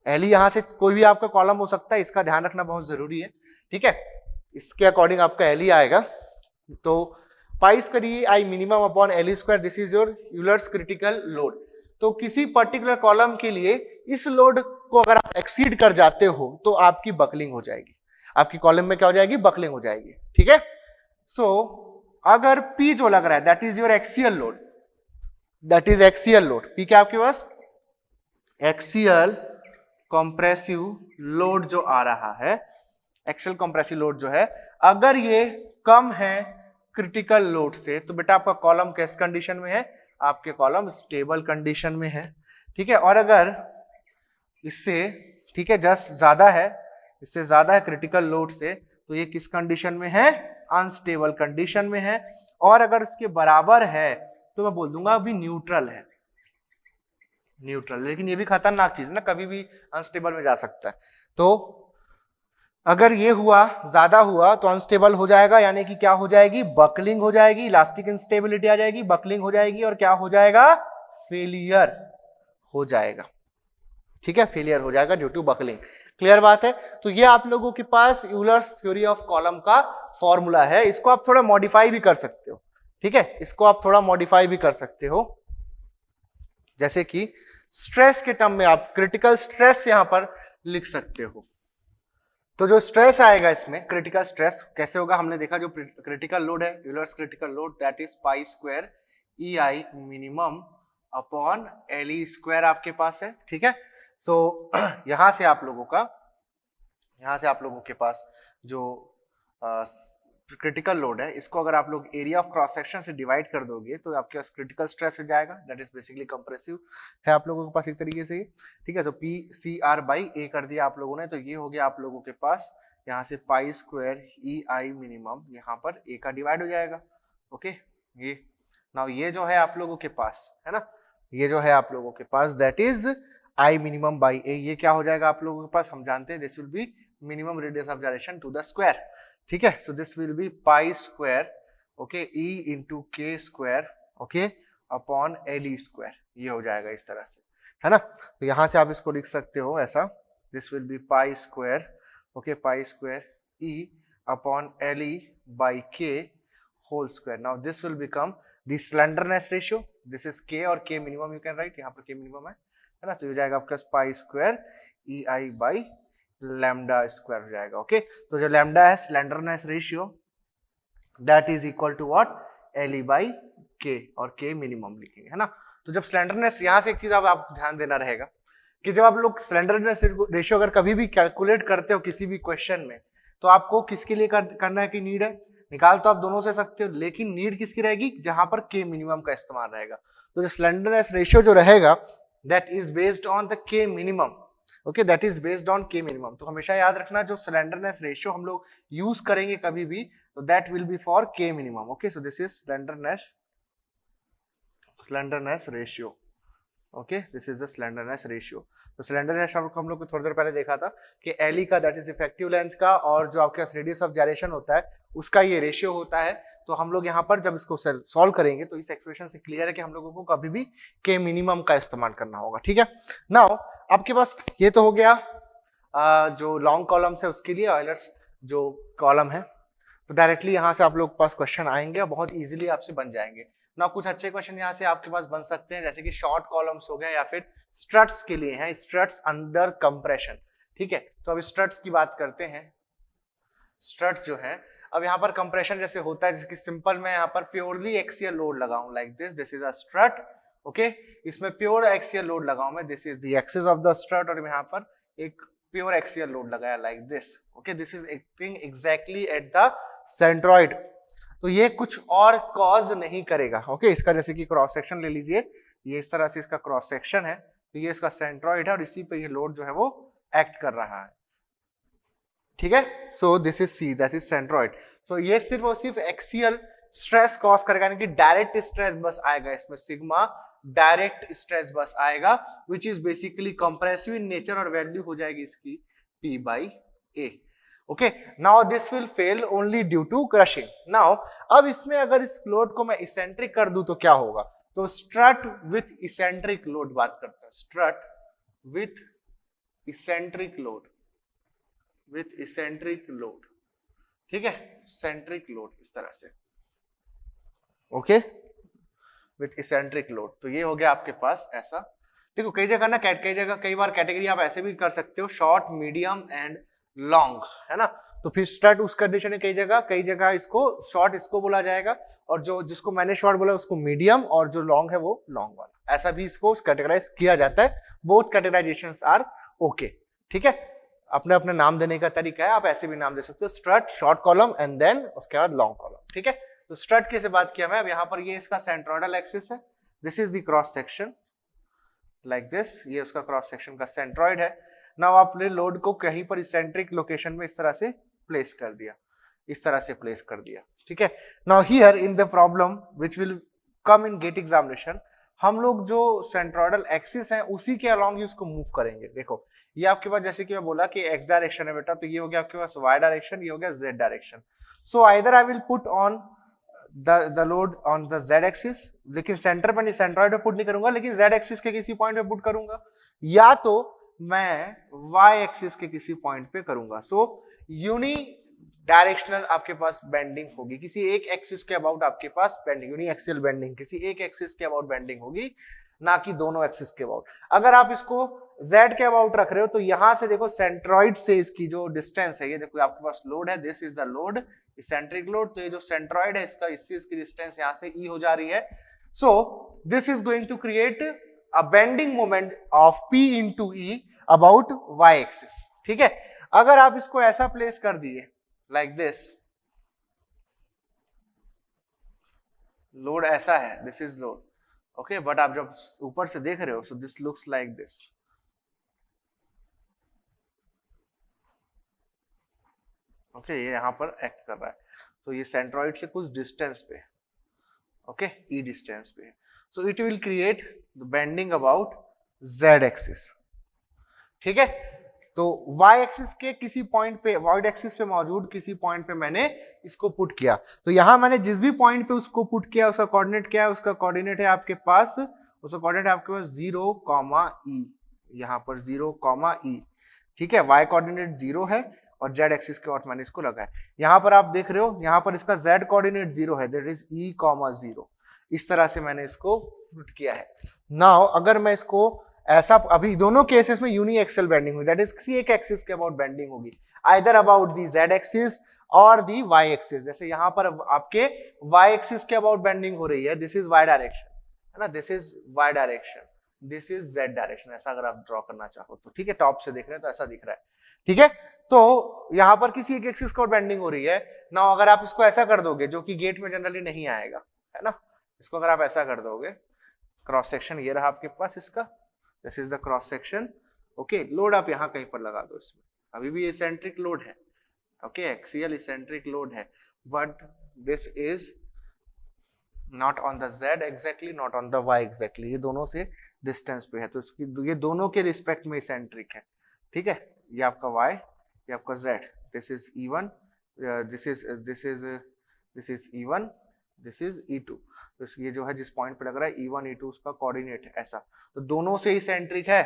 LE यहां से कोई भी आपका कॉलम हो सकता है, इसका ध्यान रखना बहुत जरूरी है। ठीक है, इसके अकॉर्डिंग आपका LE आएगा। तो पाई square EI minimum upon LE square, this is your Euler's critical load. तो किसी पर्टिकुलर कॉलम के लिए इस लोड को अगर आप एक्सीड कर जाते हो तो आपकी बकलिंग हो जाएगी, आपकी कॉलम में क्या हो जाएगी? बकलिंग हो जाएगी। ठीक है, सो अगर P जो लग रहा है that is your axial load, that is axial load. P क्या आपके पास? एक्सियल कंप्रेसिव लोड जो आ रहा है, एक्सियल कंप्रेसिव लोड जो है, अगर ये कम है क्रिटिकल लोड से, तो बेटा आपका कॉलम किस कंडीशन में है? आपके कॉलम स्टेबल कंडीशन में है। ठीक है, और अगर इससे, ठीक है, जस्ट ज्यादा है, इससे ज्यादा है क्रिटिकल लोड से, तो ये किस कंडीशन में है? अनस्टेबल कंडीशन में है। और अगर इसके बराबर है तो मैं बोल दूंगा अभी न्यूट्रल है, न्यूट्रल। लेकिन ये भी खतरनाक चीज ना, कभी भी अनस्टेबल में जा सकता है। तो अगर ये हुआ, ज्यादा हुआ, तो अनस्टेबल हो जाएगा, यानी कि क्या हो जाएगी? बकलिंग हो जाएगी, इलास्टिक इंस्टेबिलिटी आ जाएगी, बकलिंग हो जाएगी, और क्या हो जाएगा? फेलियर हो जाएगा। ठीक है, फेलियर हो जाएगा ड्यू टू बकलिंग। क्लियर बात है? तो ये आप लोगों के पास यूलर्स थ्योरी ऑफ कॉलम का फॉर्मूला है। इसको आप थोड़ा मॉडिफाई भी कर सकते हो। ठीक है, इसको आप थोड़ा मॉडिफाई भी कर सकते हो, जैसे कि स्ट्रेस के टर्म में आप क्रिटिकल स्ट्रेस यहां पर लिख सकते हो। तो जो स्ट्रेस आएगा इसमें, क्रिटिकल स्ट्रेस कैसे होगा? हमने देखा जो क्रिटिकल लोड है, Euler's critical load, that is pi square EI minimum upon LE square आपके पास है। ठीक है, सो यहां से आप लोगों के पास जो क्रिटिकल लोड है, इसको अगर आप लोग एरिया ऑफ क्रॉस सेक्शन से डिवाइड कर दोगे तो आपके पास क्रिटिकल स्ट्रेस से जाएगा, दैट इज बेसिकली कंप्रेसिव है आप लोगों के पास एक तरीके से। ठीक है, तो PCR बाई A कर दिया आप लोगों ने, तो ये हो गया आप लोगों के पास यहाँ से पाई स्क्वायर EI मिनिमम, यहाँ पर A का डिवाइड हो जाएगा। ओके, ये नाउ ये जो है आप लोगों के पास है ना, ये जो है आप लोगों के पास that is I minimum by A, ये क्या हो जाएगा आप लोगों के पास? हम जानते हैं this will be minimum radius of gyration to the square. ठीक है, so this will be pi square, okay, E into K square, okay, upon LE square, ये हो जाएगा इस तरह से, है ना। तो यहां से आप इसको लिख सकते हो ऐसा, this will be pi square, okay, pi square E upon LE by K whole square. Now this will become the slenderness ratio, this is K और K minimum, you can write, यहाँ पर K मिनिमम है ना, तो ये जाएगा आपका pi square EI by lambda square हो जाएगा। ओके, तो जो लैम्डा है slenderness ratio, that is equal to what? LE by K, और K मिनिमम लिखेंगे, है ना। तो जब स्लेंडरनेस, यहां से एक चीज आप ध्यान देना रहेगा कि जब आप लोग स्लेंडरनेस रेशियो अगर कभी भी कैलकुलेट करते हो किसी भी क्वेश्चन में, तो आपको किसके लिए करना की नीड है? निकाल तो आप दोनों से सकते हो, लेकिन नीड किसकी रहेगी? जहां पर K मिनिमम का इस्तेमाल रहेगा। तो जो स्लेंडरनेस रेशियो जो रहेगा that is based on the K minimum, okay, that is based on K minimum. तो हमेशा याद रखना जो स्लेंडरनेस रेशियो हम लोग यूज करेंगे कभी भी, तो that will B for K minimum. Okay, so this is slenderness ratio, okay, this is the slenderness ratio. तो स्लेंडरनेस हम लोग को थोड़ी देर पहले देखा था कि LE का दैट इज इफेक्टिव लेंथ का, और जो आपके पास रेडियस ऑफ जायरेशन होता है उसका ये रेशियो होता है। तो हम लोग यहाँ पर जब इसको सॉल्व करेंगे तो इस एक्सप्रेशन से क्लियर है कि हम लोगों को कभी भी K मिनिमम का इस्तेमाल करना होगा। ठीक है, नाउ आपके पास ये तो हो गया जो लॉन्ग कॉलम्स है उसके लिए ऑयलर्स जो कॉलम है, तो डायरेक्टली यहाँ से आप लोग के पास क्वेश्चन आएंगे और बहुत इजीली आपसे बन जाएंगे ना। कुछ अच्छे क्वेश्चन यहाँ से आपके पास बन सकते हैं, जैसे कि शॉर्ट कॉलम्स हो गए या फिर स्ट्रट्स के लिए हैं, स्ट्रट्स अंडर कंप्रेशन। ठीक है, तो अब स्ट्रट्स की बात करते हैं। स्ट्रट्स जो है, अब यहाँ पर कंप्रेशन जैसे होता है, जिसकी सिंपल मैं यहाँ पर प्योरली एक्सियल लोड लगाऊं like this is a strut. Okay, इसमें प्योर एक्सियल लोड लगाऊं मैं, this is the axis of the strut, और यहाँ पर एक प्योर एक्सियल लोड लगाया like this. Okay, this is acting exactly at the centroid, तो ये कुछ और कॉज नहीं करेगा। ओके, इसका जैसे कि क्रॉस सेक्शन ले लीजिए, ये इस तरह से इसका क्रॉस सेक्शन है, तो ये इसका सेंट्रॉइड है और इसी पे ये लोड जो है वो एक्ट कर रहा है। ठीक है, so this is C, that is centroid. So ये सिर्फ और सिर्फ एक्सियल स्ट्रेस कॉज करेगा, यानी कि डायरेक्ट स्ट्रेस बस आएगा इसमें, सिग्मा डायरेक्ट स्ट्रेस बस आएगा, which is basically compressive in nature, और वैल्यू हो जाएगी इसकी P/A। Okay, now this will fail only due to crushing. Now अब इसमें अगर इस लोड को मैं इसेंट्रिक कर दूं तो क्या होगा, तो स्ट्रट विथ इसेंट्रिक लोड बात करते हैं, strut with eccentric load, with eccentric load. ठीक है, इसेंट्रिक लोड इस तरह से। ओके, विथ इसेंट्रिक लोड, तो ये हो गया आपके पास ऐसा। देखो कई जगह ना, कई जगह कई बार कैटेगरी आप ऐसे भी कर सकते हो, शॉर्ट, मीडियम एंड लॉन्ग, है ना। तो फिर स्ट्रट उस कंडीशन है, कई जगह इसको शॉर्ट इसको बोला जाएगा, और जो जिसको मैंने शॉर्ट बोला उसको मीडियम, और जो लॉन्ग है वो लॉन्ग वाला, ऐसा भी इसको कैटेगराइज किया जाता है। Both categorizations are okay. ठीक है, अपने अपने नाम देने का तरीका है, आप ऐसे भी नाम दे सकते हो, strut, short column and then उसके बाद लॉन्ग कॉलम। ठीक है, तो स्ट्रट की से बात किया मैं। अब यहाँ पर ये इसका सेंट्रोइडल एक्सिस है, this is the cross section like this, ये उसका क्रॉस सेक्शन का सेंट्रॉइड है। नाउ आपने लोड को कहीं पर इसेंट्रिक लोकेशन में इस तरह से प्लेस कर दिया, इस तरह से प्लेस कर दिया। ठीक है, now here in the problem which will come in GATE examination, हम लोग जो सेंट्रोइडल एक्सिस है उसी के अलोंग ही उसको मूव करेंगे। देखो ये आपके पास, जैसे कि मैं बोला कि एक्स डायरेक्शन है बेटा, तो ये हो गया आपके पास वाई डायरेक्शन, ये हो गया Z direction. So either I will put on the load on the Z axis, लेकिन सेंटर पर नहीं, सेंट्रॉइड पे पुट नहीं करूंगा, लेकिन जेड एक्सिस के किसी पॉइंट पे पुट करूंगा, या तो मैं वाई एक्सिस के किसी पॉइंट पे करूंगा। सो यूनी डायरेक्शनल आपके पास बेंडिंग होगी, किसी एक एक्सिस के अबाउट आपके पास बेंडिंग, यूनी एक्सियल बेंडिंग किसी एक एक्सिस के अबाउट बेंडिंग होगी, ना कि दोनों एक्सिस के अबाउट। अगर आप इसको z के अबाउट रख रहे हो, तो यहां से देखो सेंट्रॉइड से इसकी जो डिस्टेंस है, ये देखो आपके पास लोड है, this is the load, eccentric load, तो ये जो सेंट्रॉइड है इसका, इससे इसकी डिस्टेंस यहां से e हो जा रही है। So this is going to create a bending moment of p into e about y axis. ठीक है, अगर आप इसको ऐसा प्लेस कर दिए लाइक दिस, लोड ऐसा है, this is load, okay, but आप जब ऊपर से देख रहे हो, so this looks like this. Okay, ये यहां पर एक्ट कर रहा है, तो ये सेंट्रॉइड से कुछ डिस्टेंस पे, ओके, ई डिस्टेंस पे, सो it will create the bending about Z axis. ठीक है, तो y एक्सिस के किसी पॉइंट पे, y एक्सिस पे मौजूद किसी पॉइंट पे मैंने इसको पुट किया, तो यहां मैंने जिस भी पॉइंट पे उसको पुट किया, उसका कोऑर्डिनेट क्या है, उसका कोऑर्डिनेट है आपके पास, उसका कोऑर्डिनेट है आपके पास 0, यहां पर 0, ठीक है, y कोऑर्डिनेट 0 है और z एक्सिस के और मैंने इसको लगाया। यहां पर आप देख रहे हो, यहां पर इसका z कोऑर्डिनेट 0 है, दैट इज e, 0, इस तरह से मैंने इसको पुट किया है। नाउ अगर मैं इसको ऐसा, अभी दोनों केसेस में यूनी एक्सियल बेंडिंग हुई, दैट इज किसी एक एक्सिस के अबाउट बेंडिंग होगी, either about the z axis और दी वाई एक्सिस। जैसे यहां पर आपके वाई एक्सिस के अबाउट बेंडिंग हो रही है, दिस इज वाई डायरेक्शन, है ना, this is y direction, this is z direction, ऐसा अगर आप ड्रॉ करना चाहो तो। ठीक है, टॉप से देख रहे हैं तो ऐसा दिख रहा है। ठीक है, तो यहां पर किसी एक एक्सिस को बेंडिंग हो रही है ना, अगर आप इसको ऐसा कर दोगे, जो कि गेट में जनरली नहीं आएगा, है ना, इसको अगर आप ऐसा कर दोगे, क्रॉस सेक्शन ये रहा आपके पास इसका, this is the cross section. Okay, load आप यहां कहीं पर लगा दो, इसमें अभी भी इसेंट्रिक लोड है, ओके, एक्सियल इसेंट्रिक लोड है, but this is not on the z exactly, not on the y exactly, ये दोनों से डिस्टेंस पे है, तो इसकी ये दोनों के रिस्पेक्ट में इसेंट्रिक है। ठीक है, ये आपका y, ये आपका z, this is E1, this is E1, this is E2, तो ये जो है जिस पॉइंट पे लग रहा है E1 E2 उसका कोऑर्डिनेट है ऐसा, तो दोनों से इसेंट्रिक है,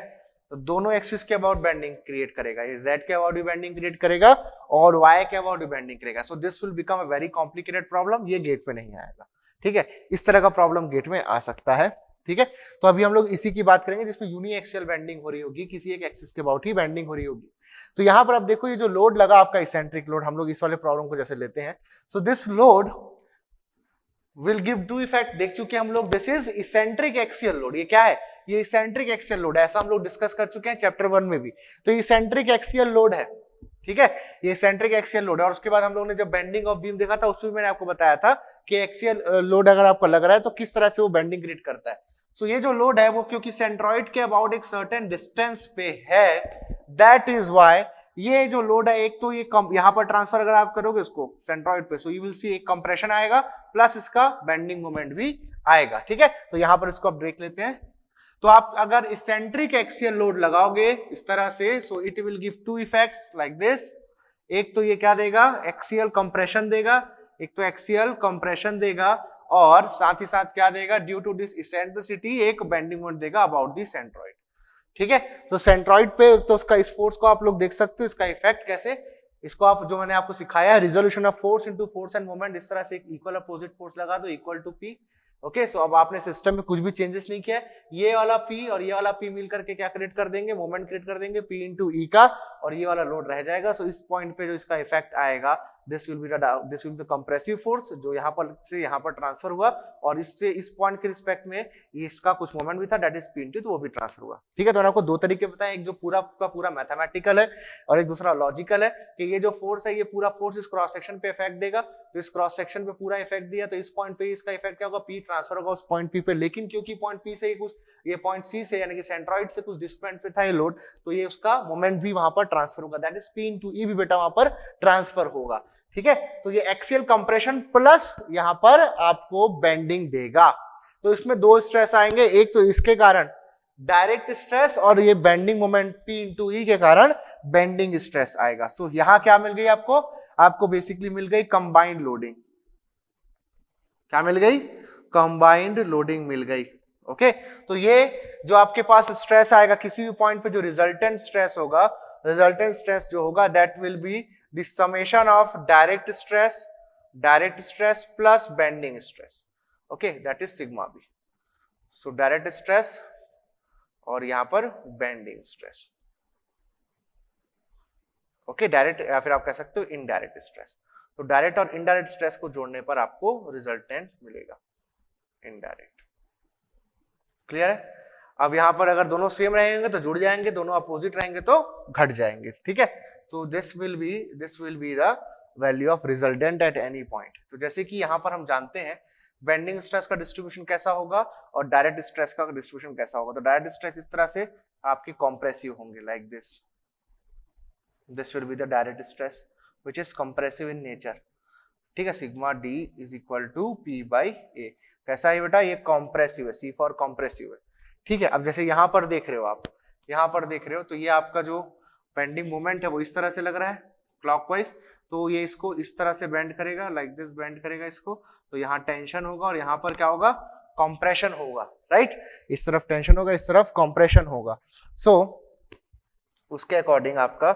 तो दोनों एक्सिस के अबाउट बेंडिंग क्रिएट करेगा, ये z के अबाउट भी बेंडिंग क्रिएट करेगा और y के अबाउट भी बेंडिंग करेगा। सो this will become a very complicated problem, ये गेट पे नहीं आएगा, ठीक है। इस तरह का प्रॉब्लम गेट में आ सकता है, ठीक है। तो अभी हम लोग इसी की बात करेंगे जिसमें यूनी एक्सियल बेंडिंग हो रही होगी, किसी एक एक्सिस के अबाउट ही बेंडिंग हो रही होगी। तो यहां पर अब देखो ये जो लोड लगा आपका इसेंट्रिक लोड, हम लोग इस वाले प्रॉब्लम को जैसे लेते हैं, so this load will give two effect, देख चुके हम लोग, this is eccentric axial load. ये क्या है? ये इसेंट्रिक एक्सियल लोड है, ऐसा हम लोग डिस्कस कर चुके हैं चैप्टर 1 में भी। तो इसेंट्रिक एक्सियल लोड है, ठीक है, ये इसेंट्रिक एक्सियल लोड है। और उसके बाद हम लोगों ने जब बेंडिंग ऑफ बीम देखा था उसमें मैंने आपको बताया था कि एक्सियल लोड अगर आपको लग रहा है तो किस तरह से वो बेंडिंग क्रिएट करता है। सो ये जो लोड है वो क्योंकि सेंट्रॉइड के अबाउट एक सर्टेन डिस्टेंस पे है, दैट इज व्हाई ये जो लोड है, एक तो ये यहां पर ट्रांसफर अगर आप करोगे उसको सेंट्रॉइड पे, सो यू विल सी एक कंप्रेशन आएगा प्लस इसका बेंडिंग मोमेंट भी आएगा, ठीक है। तो यहां पर इसको आप देख लेते हैं। तो आप अगर इसेंट्रिक एक्सियल लोड लगाओगे इस तरह से, so it will give two effects like this. एक तो ये क्या देगा? एक्सियल कंप्रेशन देगा, एक तो एक्सियल कंप्रेशन देगा, और साथ ही साथ क्या देगा? ड्यू टू दिस इसेंट्रिसिटी एक बेंडिंग मोमेंट देगा अबाउट दी सेंट्रॉइड, ठीक है। तो सेंट्रॉइड पे तो उसका इस फोर्स को आप लोग देख सकते हो, इसका इफेक्ट कैसे, इसको आप जो मैंने आपको सिखाया है, resolution of force into force end moment, इस तरह से एक इक्वल अपोजिट फोर्स लगा दो इक्वल टू पी, ओके। सो अब आपने सिस्टम में कुछ भी चेंजेस नहीं किया, ये वाला P और ये वाला P मिल करके क्या क्रिएट कर देंगे? मोमेंट क्रिएट कर देंगे P इंटू ई का, और ये वाला लोड रह जाएगा। सो इस पॉइंट पे जो इसका इफेक्ट आएगा, this will be the compressive force जो यहाँ पर से यहाँ पर ट्रांसफर हुआ, और इससे इस पॉइंट के रिस्पेक्ट में इसका कुछ मोमेंट भी था, दैट इज P इंटू, तो वो भी ट्रांसफर हुआ, ठीक है। तो आपको दो तरीके बताए, एक जो पूरा का पूरा मैथमेटिकल है और एक दूसरा लॉजिकल है, कि ये जो फोर्स है ये पूरा फोर्स इस क्रॉस सेक्शन पे इफेक्ट देगा, तो इस क्रॉस सेक्शन पे पूरा इफेक्ट दिया, तो इस पॉइंट पे इसका इफेक्ट क्या होगा? P ट्रांसफर होगा उस पॉइंट P पे, लेकिन क्योंकि पॉइंट P से कुछ, ये पॉइंट C से यानी कि सेंट्रॉइड से कुछ डिस्टेंस पे था ये लोड, तो ये उसका मोमेंट भी वहां पर ट्रांसफर होगा, दैट इज P इंटू ई भी बेटा वहां पर ट्रांसफर होगा, ठीक है। तो ये एक्सियल कंप्रेशन प्लस यहां पर आपको बेंडिंग देगा। तो इसमें दो स्ट्रेस आएंगे, एक तो इसके कारण डायरेक्ट स्ट्रेस, और ये बेंडिंग मोमेंट P इंटू ई के कारण बेंडिंग स्ट्रेस आएगा। सो यहां क्या मिल गई आपको? आपको बेसिकली मिल गई कंबाइंड लोडिंग। क्या मिल गई? कंबाइंड लोडिंग मिल गई, ओके। तो ये जो आपके पास स्ट्रेस आएगा किसी भी पॉइंट पे, जो रिजल्टेंट स्ट्रेस होगा, रिजल्टेंट स्ट्रेस जो होगा that will be the summation of direct stress plus bending stress, okay, that is sigma b. So direct stress और यहां पर बेंडिंग स्ट्रेस, ओके, डायरेक्ट या फिर आप कह सकते हो इनडायरेक्ट स्ट्रेस। तो डायरेक्ट और इनडायरेक्ट स्ट्रेस को जोड़ने पर आपको रिजल्टेंट मिलेगा इनडायरेक्ट, क्लियर है। अब यहां पर अगर दोनों सेम रहेंगे तो जुड़ जाएंगे, दोनों अपोजिट रहेंगे तो घट जाएंगे, ठीक है। तो this will be the value of resultant at any point. तो जैसे कि यहां पर हम जानते हैं बेंडिंग स्ट्रेस का डिस्ट्रीब्यूशन कैसा होगा और डायरेक्ट स्ट्रेस का डिस्ट्रीब्यूशन कैसा होगा। तो डायरेक्ट स्ट्रेस इस तरह से आपके कॉम्प्रेसिव होंगे like this will be the direct stress which is compressive in nature, ठीक है। Sigma D is equal to P by A. कैसा है बेटा? ये कॉम्प्रेसिव है, सी फॉर कॉम्प्रेसिव है, ठीक है। अब जैसे यहां पर देख रहे हो आप, यहां पर देख रहे हो, तो ये आपका जो बेंडिंग मोमेंट है वो इस तरह से लग रहा है क्लॉकवाइज, तो ये इसको इस तरह से बेंड करेगा, लाइक दिस बेंड करेगा इसको, तो यहाँ टेंशन होगा और यहाँ पर क्या होगा? कंप्रेशन होगा, राइट। इस तरफ टेंशन होगा, इस तरफ कंप्रेशन होगा। सो उसके अकॉर्डिंग आपका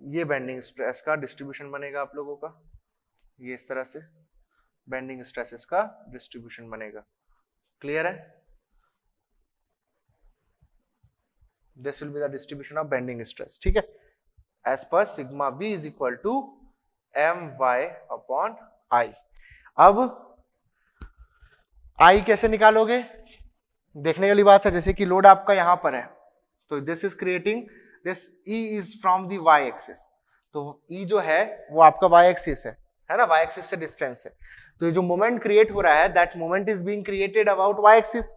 ये बेंडिंग स्ट्रेस का डिस्ट्रीब्यूशन बनेगा आप लोगों का, ये इस तरह से बेंडिंग स्ट्रेसेस का डिस्ट्रीब्यूशन बनेगा, क्लियर है। This will be the distribution of bending stress, ठीक है, as per sigma b is equal to m y upon I. अब आई कैसे निकालोगे? देखने वाली बात है। जैसे कि लोड आपका यहां पर है, तो this is creating this, e is from the y axis, तो ई जो है वो आपका वाई एक्सिस है ना, वाई एक्सिस से डिस्टेंस है। तो ये जो मोमेंट क्रिएट हो रहा है that moment is being created about y axis.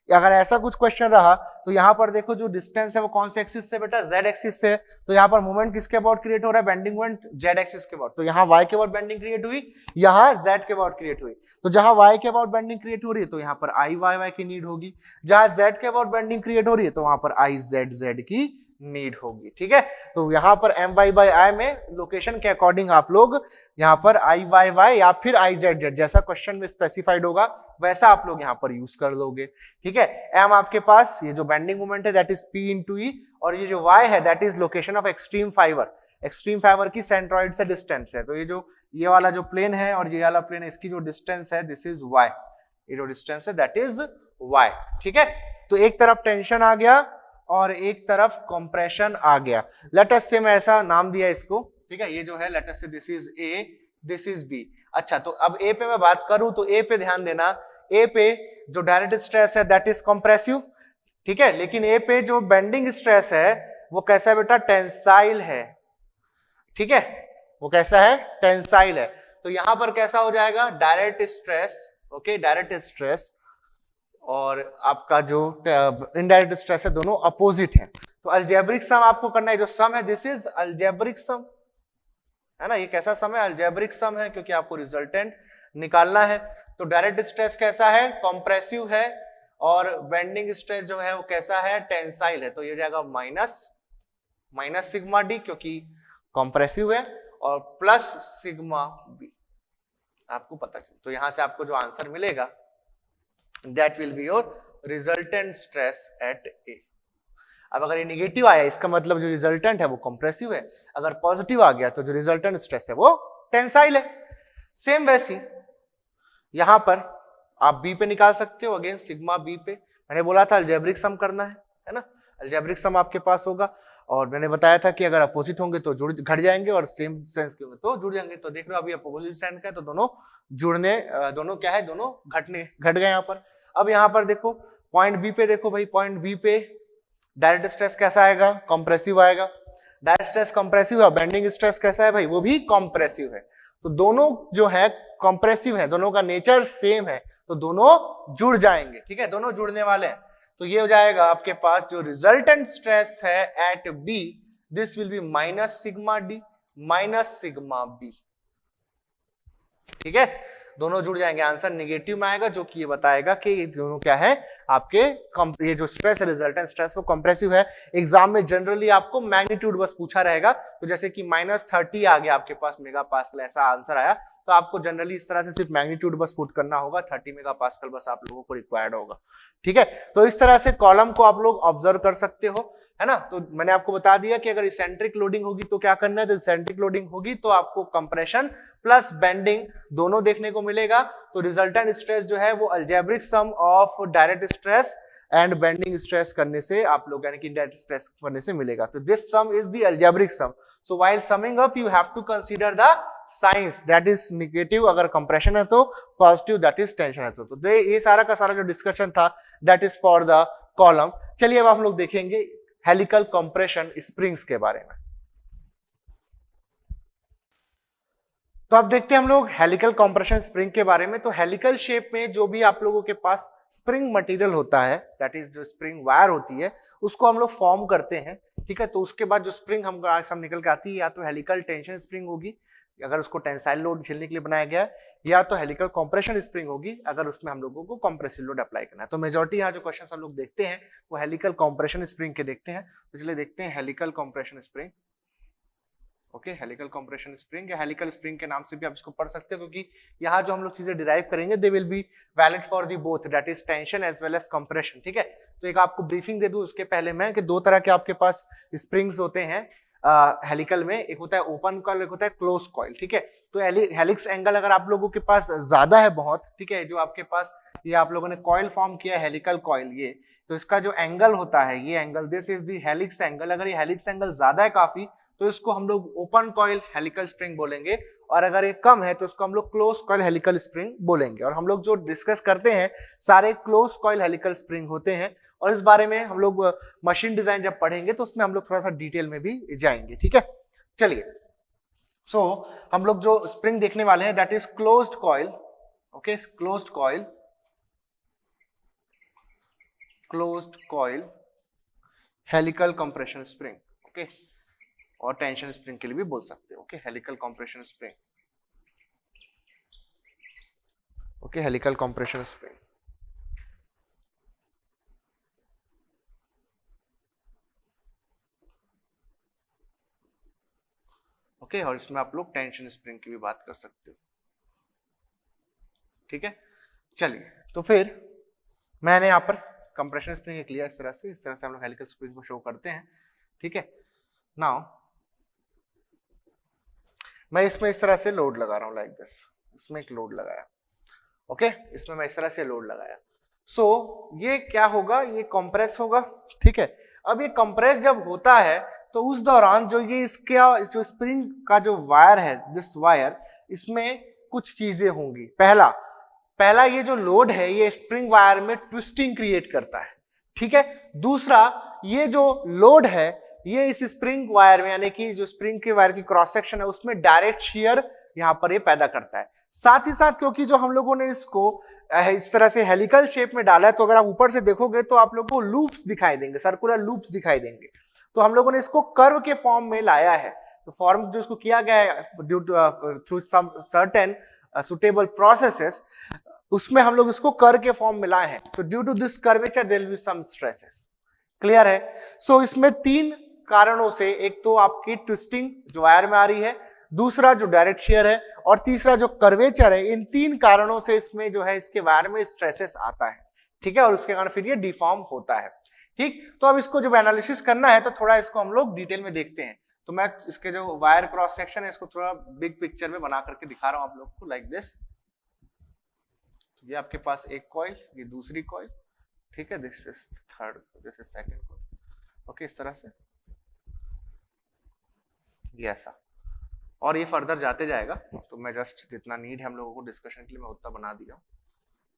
अगर ऐसा कुछ क्वेश्चन रहा तो यहाँ पर देखो जो डिस्टेंस है वो कौन से एक्सिस से बेटा? जेड एक्सिस से। तो यहाँ पर मोमेंट किसके अबाउट क्रिएट हो रहा है? बेंडिंग मोमेंट जेड एक्सिस के अबाउट। तो यहाँ वाई के अबाउट बेंडिंग क्रिएट हुई, यहाँ जेड के अबाउट क्रिएट हुई। तो जहां वाई के अबाउट बेंडिंग क्रिएट हो रही है तो यहाँ पर आई वाई वाई की नीड होगी, जहां जेड के अबाउट बेंडिंग क्रिएट हो रही है तो वहां पर आई जेड जेड की नीड होगी। ठीक है, तो यहाँ पर एम वाई बाई आई में लोकेशन के अकॉर्डिंग आप लोग यहाँ पर आई वाई वाई या फिर आई जेड जेड जैसा क्वेश्चन में स्पेसिफाइड होगा वैसा आप लोग यहाँ पर यूज कर लोगे। ठीक है, एम आपके पास ये जो बेंडिंग मोमेंट है दैट इज पी इंटू ई, और ये जो वाई है that is location of extreme fibre, extreme fibre की सेंट्रॉइड से डिस्टेंस है। तो ये जो ये वाला जो प्लेन है और ये वाला प्लेन है इसकी जो डिस्टेंस है दिस इज वाई, ये जो डिस्टेंस है दैट इज वाई। ठीक है, तो एक तरफ टेंशन आ गया और एक तरफ कंप्रेशन आ गया। लेट अस से मैं ऐसा नाम दिया इसको। ठीक है, ये जो है let us say this is a, this is b. अच्छा, तो अब ए पे मैं बात करूं तो ए पे ध्यान देना, ए पे जो डायरेक्ट स्ट्रेस है दैट इज कंप्रेसिव। ठीक है, लेकिन ए पे जो बेंडिंग स्ट्रेस है वो कैसा है बेटा, टेंसाइल है। ठीक है, वो कैसा है, टेंसाइल है। तो यहां पर कैसा हो जाएगा, direct stress, okay, direct stress और आपका जो इनडायरेक्ट स्ट्रेस है दोनों अपोजिट है। तो अलजेब्रिक सम आपको करना है, जो सम है दिस इज अलजेब्रिक सम, है ना, ये कैसा सम है, अलजेब्रिक सम है, क्योंकि आपको रिजल्टेंट निकालना है। तो डायरेक्ट स्ट्रेस कैसा है, कॉम्प्रेसिव है, और बेंडिंग स्ट्रेस जो है वो कैसा है, टेंसाइल है। तो ये जाएगा माइनस सिग्मा डी क्योंकि कॉम्प्रेसिव है, और प्लस सिग्मा बी, आपको पता चले। तो यहां से आपको जो आंसर मिलेगा that will be your resultant stress at A. अब अगर ये निगेटिव आया इसका मतलब जो रिजल्टेंट है वो कंप्रेसिव है, अगर पॉजिटिव आ गया तो जो रिजल्टेंट स्ट्रेस है वो टेंसाइल है। सेम वैसी यहां पर आप बी पे निकाल सकते हो, अगेन सिग्मा बी पे। मैंने बोला था अलजेब्रिक सम करना है ना, अलजेब्रिक सम आपके पास होगा, और मैंने बताया था कि अगर अपोजिट होंगे तो घट जाएंगे और सेम सेंस के होंगे तो जुड़ जाएंगे। तो देख लो अभी अपोजिट साइन का है तो दोनों जुड़ने, दोनों क्या है, दोनों घट गए यहाँ पर। अब यहाँ पर देखो पॉइंट बी पे, देखो भाई पॉइंट बी पे डायरेक्ट स्ट्रेस कैसा आएगा, कंप्रेसिव आएगा। डायरेक्ट स्ट्रेस कंप्रेसिव है, और बेंडिंग स्ट्रेस कैसा है भाई, वो भी कंप्रेसिव है। तो दोनों जो है कंप्रेसिव है, दोनों का नेचर सेम है, तो दोनों जुड़ जाएंगे। ठीक है, दोनों जुड़ने वाले हैं। तो ये हो जाएगा आपके पास जो रिजल्टेंट स्ट्रेस है at b, this will be minus sigma d minus sigma b. ठीक है, दोनों जुड़ जाएंगे, आंसर नेगेटिव में आएगा, जो कि ये बताएगा कि ये दोनों क्या है आपके ये जो स्ट्रेस है रिजल्टेंट स्ट्रेस वो कंप्रेसिव है। एग्जाम में जनरली आपको मैग्नीट्यूड बस पूछा रहेगा, तो जैसे कि -30 आ गया आपके पास मेगा पास्कल, ऐसा आंसर आया, तो आपको जनरली इस तरह से सिर्फ मैग्नीट्यूड बस पुट करना होगा, 30 मेगा पास्कल बस आप लोगों को रिक्वायर्ड होगा। ठीक है, तो इस तरह से कॉलम को आप लोग ऑब्जर्व कर सकते हो, है ना। तो मैंने आपको बता दिया कि अगर इसेंट्रिक लोडिंग होगी तो क्या करना है, तो इसेंट्रिक लोडिंग होगी तो आपको कंप्रेशन प्लस बेंडिंग दोनों देखने को मिलेगा। तो रिजल्टेंट स्ट्रेस जो है वो algebraic sum of direct stress and bending stress करने से आप लोग यानी कि डायरेक्ट स्ट्रेस करने से मिलेगा। तो this sum is the algebraic sum. So while summing up you have to consider the signs, that is negative अगर कंप्रेशन है तो, पॉजिटिव दैट इज टेंशन है तो ये सारा का सारा जो डिस्कशन था that is for the column. चलिए अब हम लोग देखेंगे हेलिकल कंप्रेशन स्प्रिंग्स के बारे में। तो अब देखते हैं हम लोग हेलिकल कंप्रेशन स्प्रिंग के बारे में। तो हेलिकल शेप में जो भी आप लोगों के पास स्प्रिंग मटेरियल होता है, दैट इज जो स्प्रिंग वायर होती है, उसको हम लोग फॉर्म करते हैं। ठीक है, तो उसके बाद जो स्प्रिंग हम निकल के आती है, या तो हेलिकल टेंशन स्प्रिंग होगी अगर उसको टेंसाइल लोड झेलने के लिए बनाया गया है, या तो हेलिकल कंप्रेशन स्प्रिंग होगी अगर उसमें हम लोगों को कंप्रेसिव लोड अप्लाई करना है। तो मेजॉरिटी यहाँ जो क्वेश्चन हम लोग देखते हैं वो हेलिकल कंप्रेशन स्प्रिंग के देखते हैं। तो चलिए देखते हैं helical compression spring. Okay, helical compression spring या हेलिकल स्प्रिंग के नाम से भी आप इसको पढ़ सकते हो, क्योंकि यहाँ जो हम लोग चीजें डिराइव करेंगे they will be valid for the both, that is tension as well as compression. ठीक है, तो एक आपको ब्रीफिंग दे दूं उसके पहले मैं कि दो तरह के आपके पास स्प्रिंग्स होते हैं हेलिकल में, एक होता है ओपन कॉइल, एक होता है क्लोज कॉइल। ठीक है, तो हेलिक्स एंगल अगर आप लोगों के पास ज्यादा है बहुत, ठीक है, जो आपके पास ये आप लोगों ने कॉइल फॉर्म किया है हेलिकल कॉइल, ये तो इसका जो एंगल होता है ये angle, this is the helix angle. अगर ये हेलिक्स एंगल ज्यादा है काफी तो इसको हम लोग ओपन कॉइल हेलिकल स्प्रिंग बोलेंगे, और अगर ये कम है तो इसको हम लोग क्लोज कॉइल हेलिकल स्प्रिंग बोलेंगे। और हम लोग जो डिस्कस करते हैं सारे क्लोज कॉइल हेलिकल स्प्रिंग होते हैं, और इस बारे में हम लोग मशीन डिजाइन जब पढ़ेंगे तो उसमें हम लोग थोड़ा सा डिटेल में भी जाएंगे। ठीक है, चलिए सो हम लोग जो स्प्रिंग देखने वाले हैं that is closed coil. Okay, closed coil helical compression spring. Okay, और टेंशन स्प्रिंग के लिए भी बोल सकते हो। Okay, helical compression spring. Okay, helical compression spring. Okay, और इसमें आप लोग टेंशन स्प्रिंग की भी बात कर सकते हो। ठीक है, चलिए तो फिर मैंने यहाँ पर कंप्रेशन स्प्रिंग एक लिया इस तरह से हम लोग हेलिकल स्प्रिंग को शो करते हैं। ठीक है, नाउ मैं इसमें इस तरह से लोड लगा रहा हूं लाइक दिस, इसमें एक लोड लगाया। ओके, इसमें मैं इस तरह से लोड लगाया। सो ये क्या होगा, ये कंप्रेस होगा। ठीक है, अब ये कंप्रेस जब होता है तो उस दौरान जो ये इसका जो स्प्रिंग का जो वायर है, दिस वायर, इसमें कुछ चीजें होंगी। पहला ये जो लोड है ये स्प्रिंग वायर में ट्विस्टिंग क्रिएट करता है। ठीक है, दूसरा ये जो लोड है ये इस स्प्रिंग वायर में, यानी कि जो स्प्रिंग के वायर की क्रॉस सेक्शन है उसमें डायरेक्ट शियर यहां पर ये पैदा करता है। साथ ही साथ क्योंकि जो हम लोगों ने इसको इस तरह से हेलिकल शेप में डाला है, तो अगर आप ऊपर से देखोगे तो आप लोगों को लूप्स दिखाई देंगे, सर्कुलर लूप्स दिखाई देंगे। तो हम लोगों ने इसको कर्व के फॉर्म में लाया है। तो फॉर्म जो इसको किया गया है due to through some certain suitable processes, उसमें हम लोग इसको कर्व के फॉर्म में लाए हैं। So due to this curvature there will be some stresses. Clear है? सो इसमें तीन कारणों से, एक तो आपकी ट्विस्टिंग जो वायर में आ रही है, दूसरा जो डायरेक्ट शेयर है, और तीसरा जो कर्वेचर है, इन तीन कारणों से इसमें जो है इसके वायर में स्ट्रेसेस आता है। ठीक है, और उसके कारण फिर ये डिफॉर्म होता है। ठीक, तो अब इसको जब एनालिसिस करना है तो थोड़ा इसको हम लोग डिटेल में देखते हैं। तो मैं इसके जो वायर क्रॉस सेक्शन है इसको थोड़ा बिग पिक्चर में बना करके दिखा रहा हूं आप लोग को, लाइक दिस। ये आपके पास एक कॉइल, ये दूसरी कॉइल। ठीक है, this is third, this is second coil. Okay, इस तरह से ये ऐसा, और ये फर्दर जाते जाएगा। तो मैं जस्ट जितना नीड है हम लोगों को डिस्कशन के लिए मैं उतना बना दिया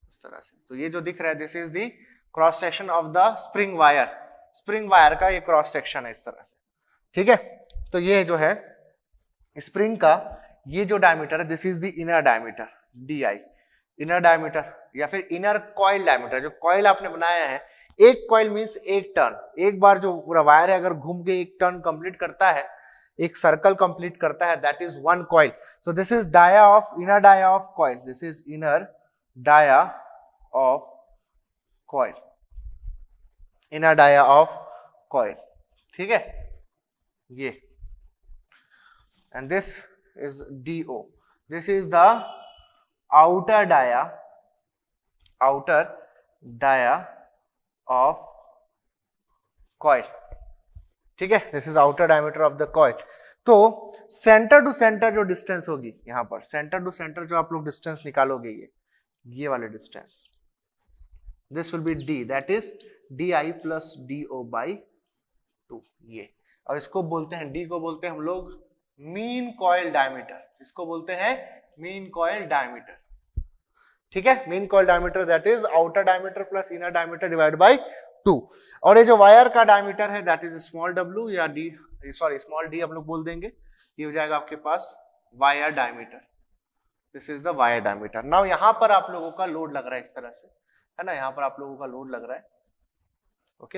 इस तरह से। तो ये जो दिख रहा है this is the cross section of the spring wire. Spring wire का ये क्रॉस सेक्शन है इस तरह से। ठीक है, तो ये जो है स्प्रिंग का ये जो डायमीटर है, this is the inner diameter, DI, inner diameter या फिर इनर कॉइल डायमीटर। जो कॉइल आपने बनाया है, एक कॉइल मींस एक टर्न। एक बार जो पूरा वायर है अगर घूम के एक टर्न कंप्लीट करता है, एक सर्कल कंप्लीट करता है, that is one coil. So this is dia of, inner dia of coil, this is inner dia of coil, inner dia of coil. ठीक है, ये, and this is DO, this is the outer dia of coil. ठीक है, this is outer diameter of the coil. तो सेंटर टू सेंटर जो डिस्टेंस होगी यहां पर, सेंटर टू सेंटर जो आप लोग डिस्टेंस निकालोगे, ये वाले distance, this will B D, that is DI plus DO by 2। ये, और इसको बोलते हैं, D को बोलते हैं हम लोग मीन कॉइल डायमीटर। इसको बोलते हैं मीन कॉइल डायमीटर। ठीक है, mean coil diameter that is outer diameter plus inner diameter divide by 2। और ये जो वायर का डायमीटर है दैट इज स्मॉल w या d, सॉरी स्मॉल d हम लोग बोल देंगे। ये हो जाएगा आपके पास wire diameter, this is the wire diameter. Now यहां पर आप लोगों का लोड लग रहा है इस तरह से, है ना, यहां पर आप लोगों का लोड लग रहा है। Okay,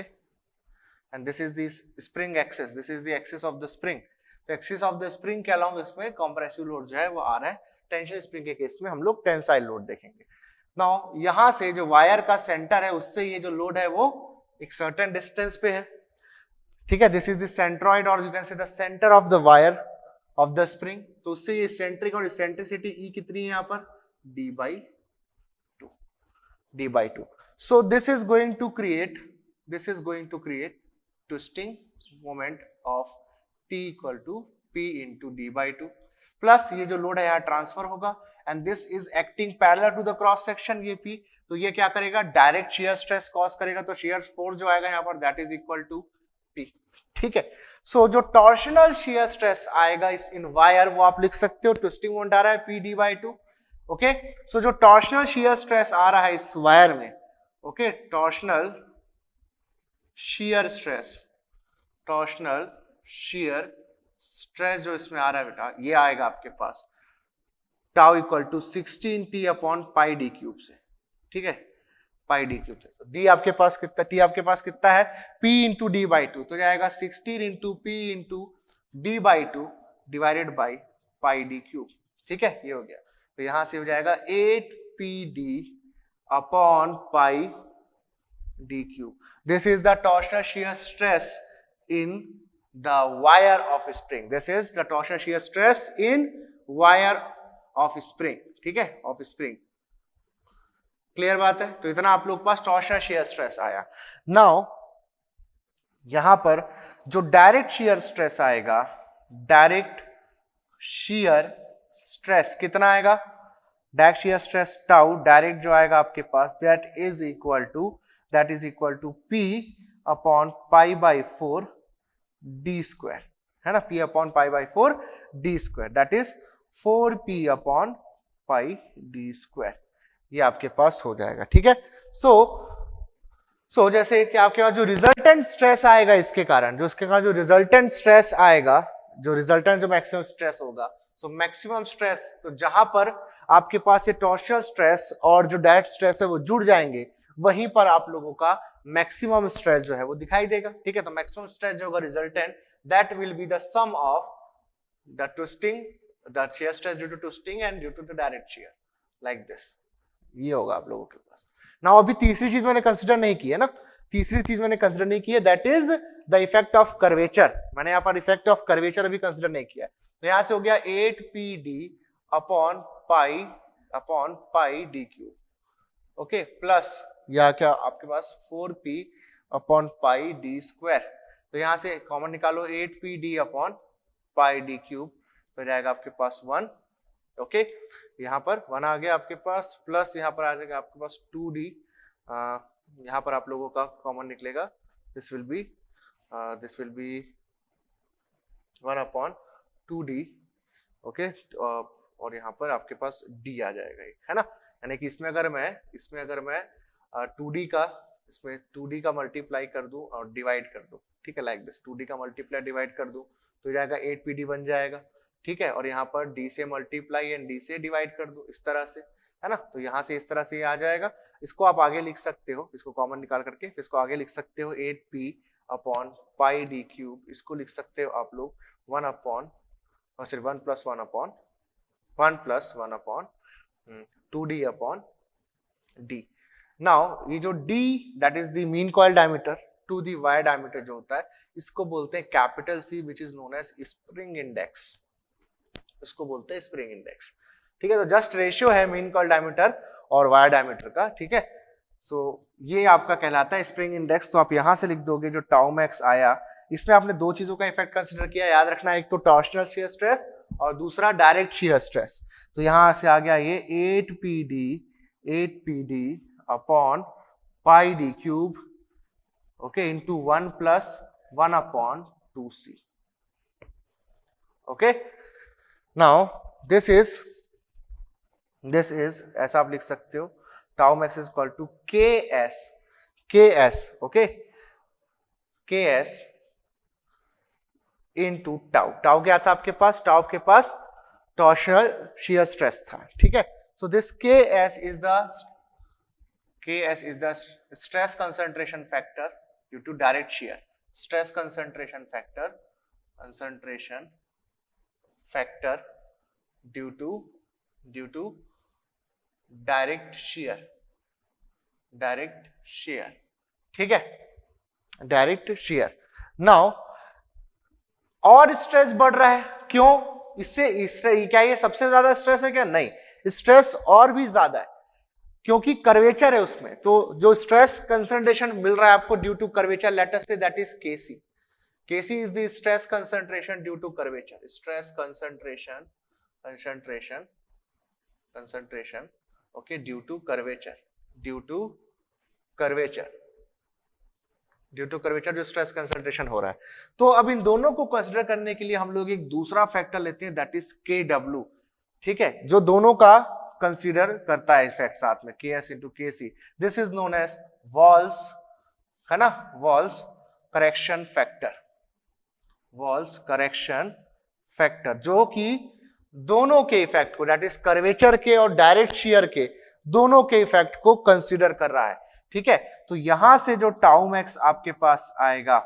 and this is the spring axis, this is the axis of the spring. तो एक्सिस ऑफ द स्प्रिंग के अलाउंग इसमें कंप्रेसिव लोड जो है वो आ रहा है। टेंशन स्प्रिंग के केस में हम लोग टेंसाइल लोड देखेंगे। नाउ यहां से जो वायर का सेंटर है उससे ये जो लोड है वो एक सर्टेन डिस्टेंस पे है। ठीक है, दिस इज द सेंट्रॉइड और you can say the centre of the wire of the spring. तो उससे ये सेंट्रिक और इसेंट्रिसिटी E कितनी है यहाँ पर, D/2, D/2। So this is going to create twisting moment of T equal to P into D/2, plus ये जो लोड है यहाँ ट्रांसफर होगा, and this is acting parallel to the cross section, ये P। तो ये क्या करेगा, डायरेक्ट शियर स्ट्रेस कॉज करेगा। तो शियर फोर्स जो आएगा यहाँ पर that is equal to P। ठीक है, सो जो टॉर्शनल शियर स्ट्रेस आएगा इस इन वायर, वो आप लिख सकते हो, ट्विस्टिंग मोमेंट आ रहा है P D/2। ओके, सो जो टॉर्शनल शियर स्ट्रेस आ रहा है इस वायर में, ओके, टॉर्शनल शियर स्ट्रेस जो इसमें आ रहा है बेटा, ये आएगा आपके पास tau equal to 16T upon pi D cube से। ठीक है, पाई D क्यूब से। तो D आपके पास कितना, T आपके पास कितना है, P इंटू D/2, तो जाएगा 16 into P into D/2 divided by pi D cube. ठीक है, ये हो गया। तो यहां से हो जाएगा 8PD upon pi D cube. This is the torsional shear stress in the wire of spring. This is the torsional shear stress in wire of spring. ठीक है, of spring. क्लियर बात है? तो इतना आप लोग के पास टॉर्शनल शियर स्ट्रेस आया. नाउ यहां पर जो डायरेक्ट शियर स्ट्रेस आएगा, डायरेक्ट शियर स्ट्रेस कितना आएगा? Direct shear stress tau, direct जो आएगा आपके पास, that is equal to P upon pi by 4 D square, है ना? P upon pi by 4 D square, that is 4P upon pi D square. ये आपके पास हो जाएगा. ठीक है. सो जैसे कि आपके पास जो रिजल्टेंट स्ट्रेस आएगा इसके कारण, जो इसके कारण जो रिजल्टेंट स्ट्रेस आएगा, जो मैक्सिमम स्ट्रेस होगा, सो मैक्सिमम स्ट्रेस, तो जहां पर आपके पास ये टॉर्शनल स्ट्रेस और जो डायरेक्ट स्ट्रेस है वो जुड़ जाएंगे, वहीं पर आप लोगों का मैक्सिमम स्ट्रेस जो है वो दिखाई देगा. ठीक है. तो मैक्सिमम स्ट्रेस जो होगा resultant, that will be the sum of the twisting, the shear stress due to twisting and due to the direct shear, like this. ये होगा आप लोगों के पास. नाउ अभी तीसरी चीज मैंने कंसीडर नहीं की है ना, तीसरी चीज मैंने कंसीडर नहीं की है, that is the effect of curvature. मैंने यहाँ पर इफेक्ट ऑफ कर्वेचर अभी कंसीडर नहीं किया है. तो यहां से हो गया 8PD upon pi D cube. Okay, plus या क्या आपके पास 4P upon pi D square. तो यहां से कॉमन निकालो, 8PD upon pi D cube, तो जाएगा आपके पास 1. ओके, यहाँ पर 1 आ गया आपके पास, प्लस यहाँ पर आ जाएगा आपके पास 2D. यहाँ पर आप लोगों का कॉमन निकलेगा, this will B 1 upon 2D. Okay, और यहाँ पर आपके पास D आ जाएगा, है ना? यानी कि इसमें अगर मैं 2D का मल्टीप्लाई कर दूं और डिवाइड कर दूं, ठीक है, लाइक दिस, 2D का मल्टीप्लाई डिवाइड कर दूं तो जाएगा 8PD बन जाएगा. ठीक है. और यहाँ पर D से मल्टीप्लाई एंड D से डिवाइड कर दो, इस तरह से, है ना? तो यहाँ से इस तरह से ये आ जाएगा. इसको आप आगे लिख सकते हो, इसको कॉमन निकाल करके फिर इसको आगे लिख सकते हो 8P upon pi D cube. इसको लिख सकते हो आप लोग 1 plus 1 upon 2D upon D. Now ये जो D, that is the mean coil diameter to the wire diameter जो होता है, इसको बोलते हैं capital C, which is known as spring index. इसको बोलते हैं स्प्रिंग इंडेक्स. ठीक है. तो जस्ट रेशियो है मीन कॉइल डायमीटर और वायर डायमीटर का. ठीक है. सो ये आपका कहलाता है स्प्रिंग इंडेक्स. तो आप यहां से लिख दोगे जो टाउ मैक्स आया, इसमें आपने दो चीजों का इफेक्ट कंसीडर किया, याद रखना, एक तो टॉर्शनल शियर स्ट्रेस और दूसरा डायरेक्ट शियर स्ट्रेस. तो यहां से आ गया ये 8PD upon pi D cube, okay, into 1 plus 1 upon 2C. Okay. Now this is ऐसा आप लिख सकते हो, tau max is equal to KS, okay, KS into tau. Tau क्या था आपके पास? टाउ के पास टॉर्शनल शियर स्ट्रेस था. ठीक है. So this KS is the stress concentration factor due to direct shear. Stress concentration factor due to direct shear. ठीक है, डायरेक्ट शियर. नाउ और स्ट्रेस बढ़ रहा है, क्यों? इससे क्या ये सबसे ज्यादा स्ट्रेस है क्या? नहीं, स्ट्रेस और भी ज्यादा है क्योंकि कर्वेचर है उसमें. तो जो स्ट्रेस कंसंट्रेशन मिल रहा है आपको due to curvature, let us say that is KC. KC is the stress concentration due to curvature. Stress concentration, okay, due to curvature जो स्ट्रेस कंसंट्रेशन हो रहा है. तो अब इन दोनों को कंसीडर करने के लिए हम लोग एक दूसरा फैक्टर लेते हैं, दैट इज KW. ठीक है, जो दोनों का कंसीडर करता है इफेक्ट साथ में, KS into KC. This is known as Wahl's, है ना, वॉल्स करेक्शन फैक्टर, जो कि दोनों के इफेक्ट को, दैट इज कर्वेचर के और डायरेक्ट शियर के, दोनों के इफेक्ट को कंसीडर कर रहा है. ठीक है. तो यहां से जो टाउ मैक्स आपके पास आएगा,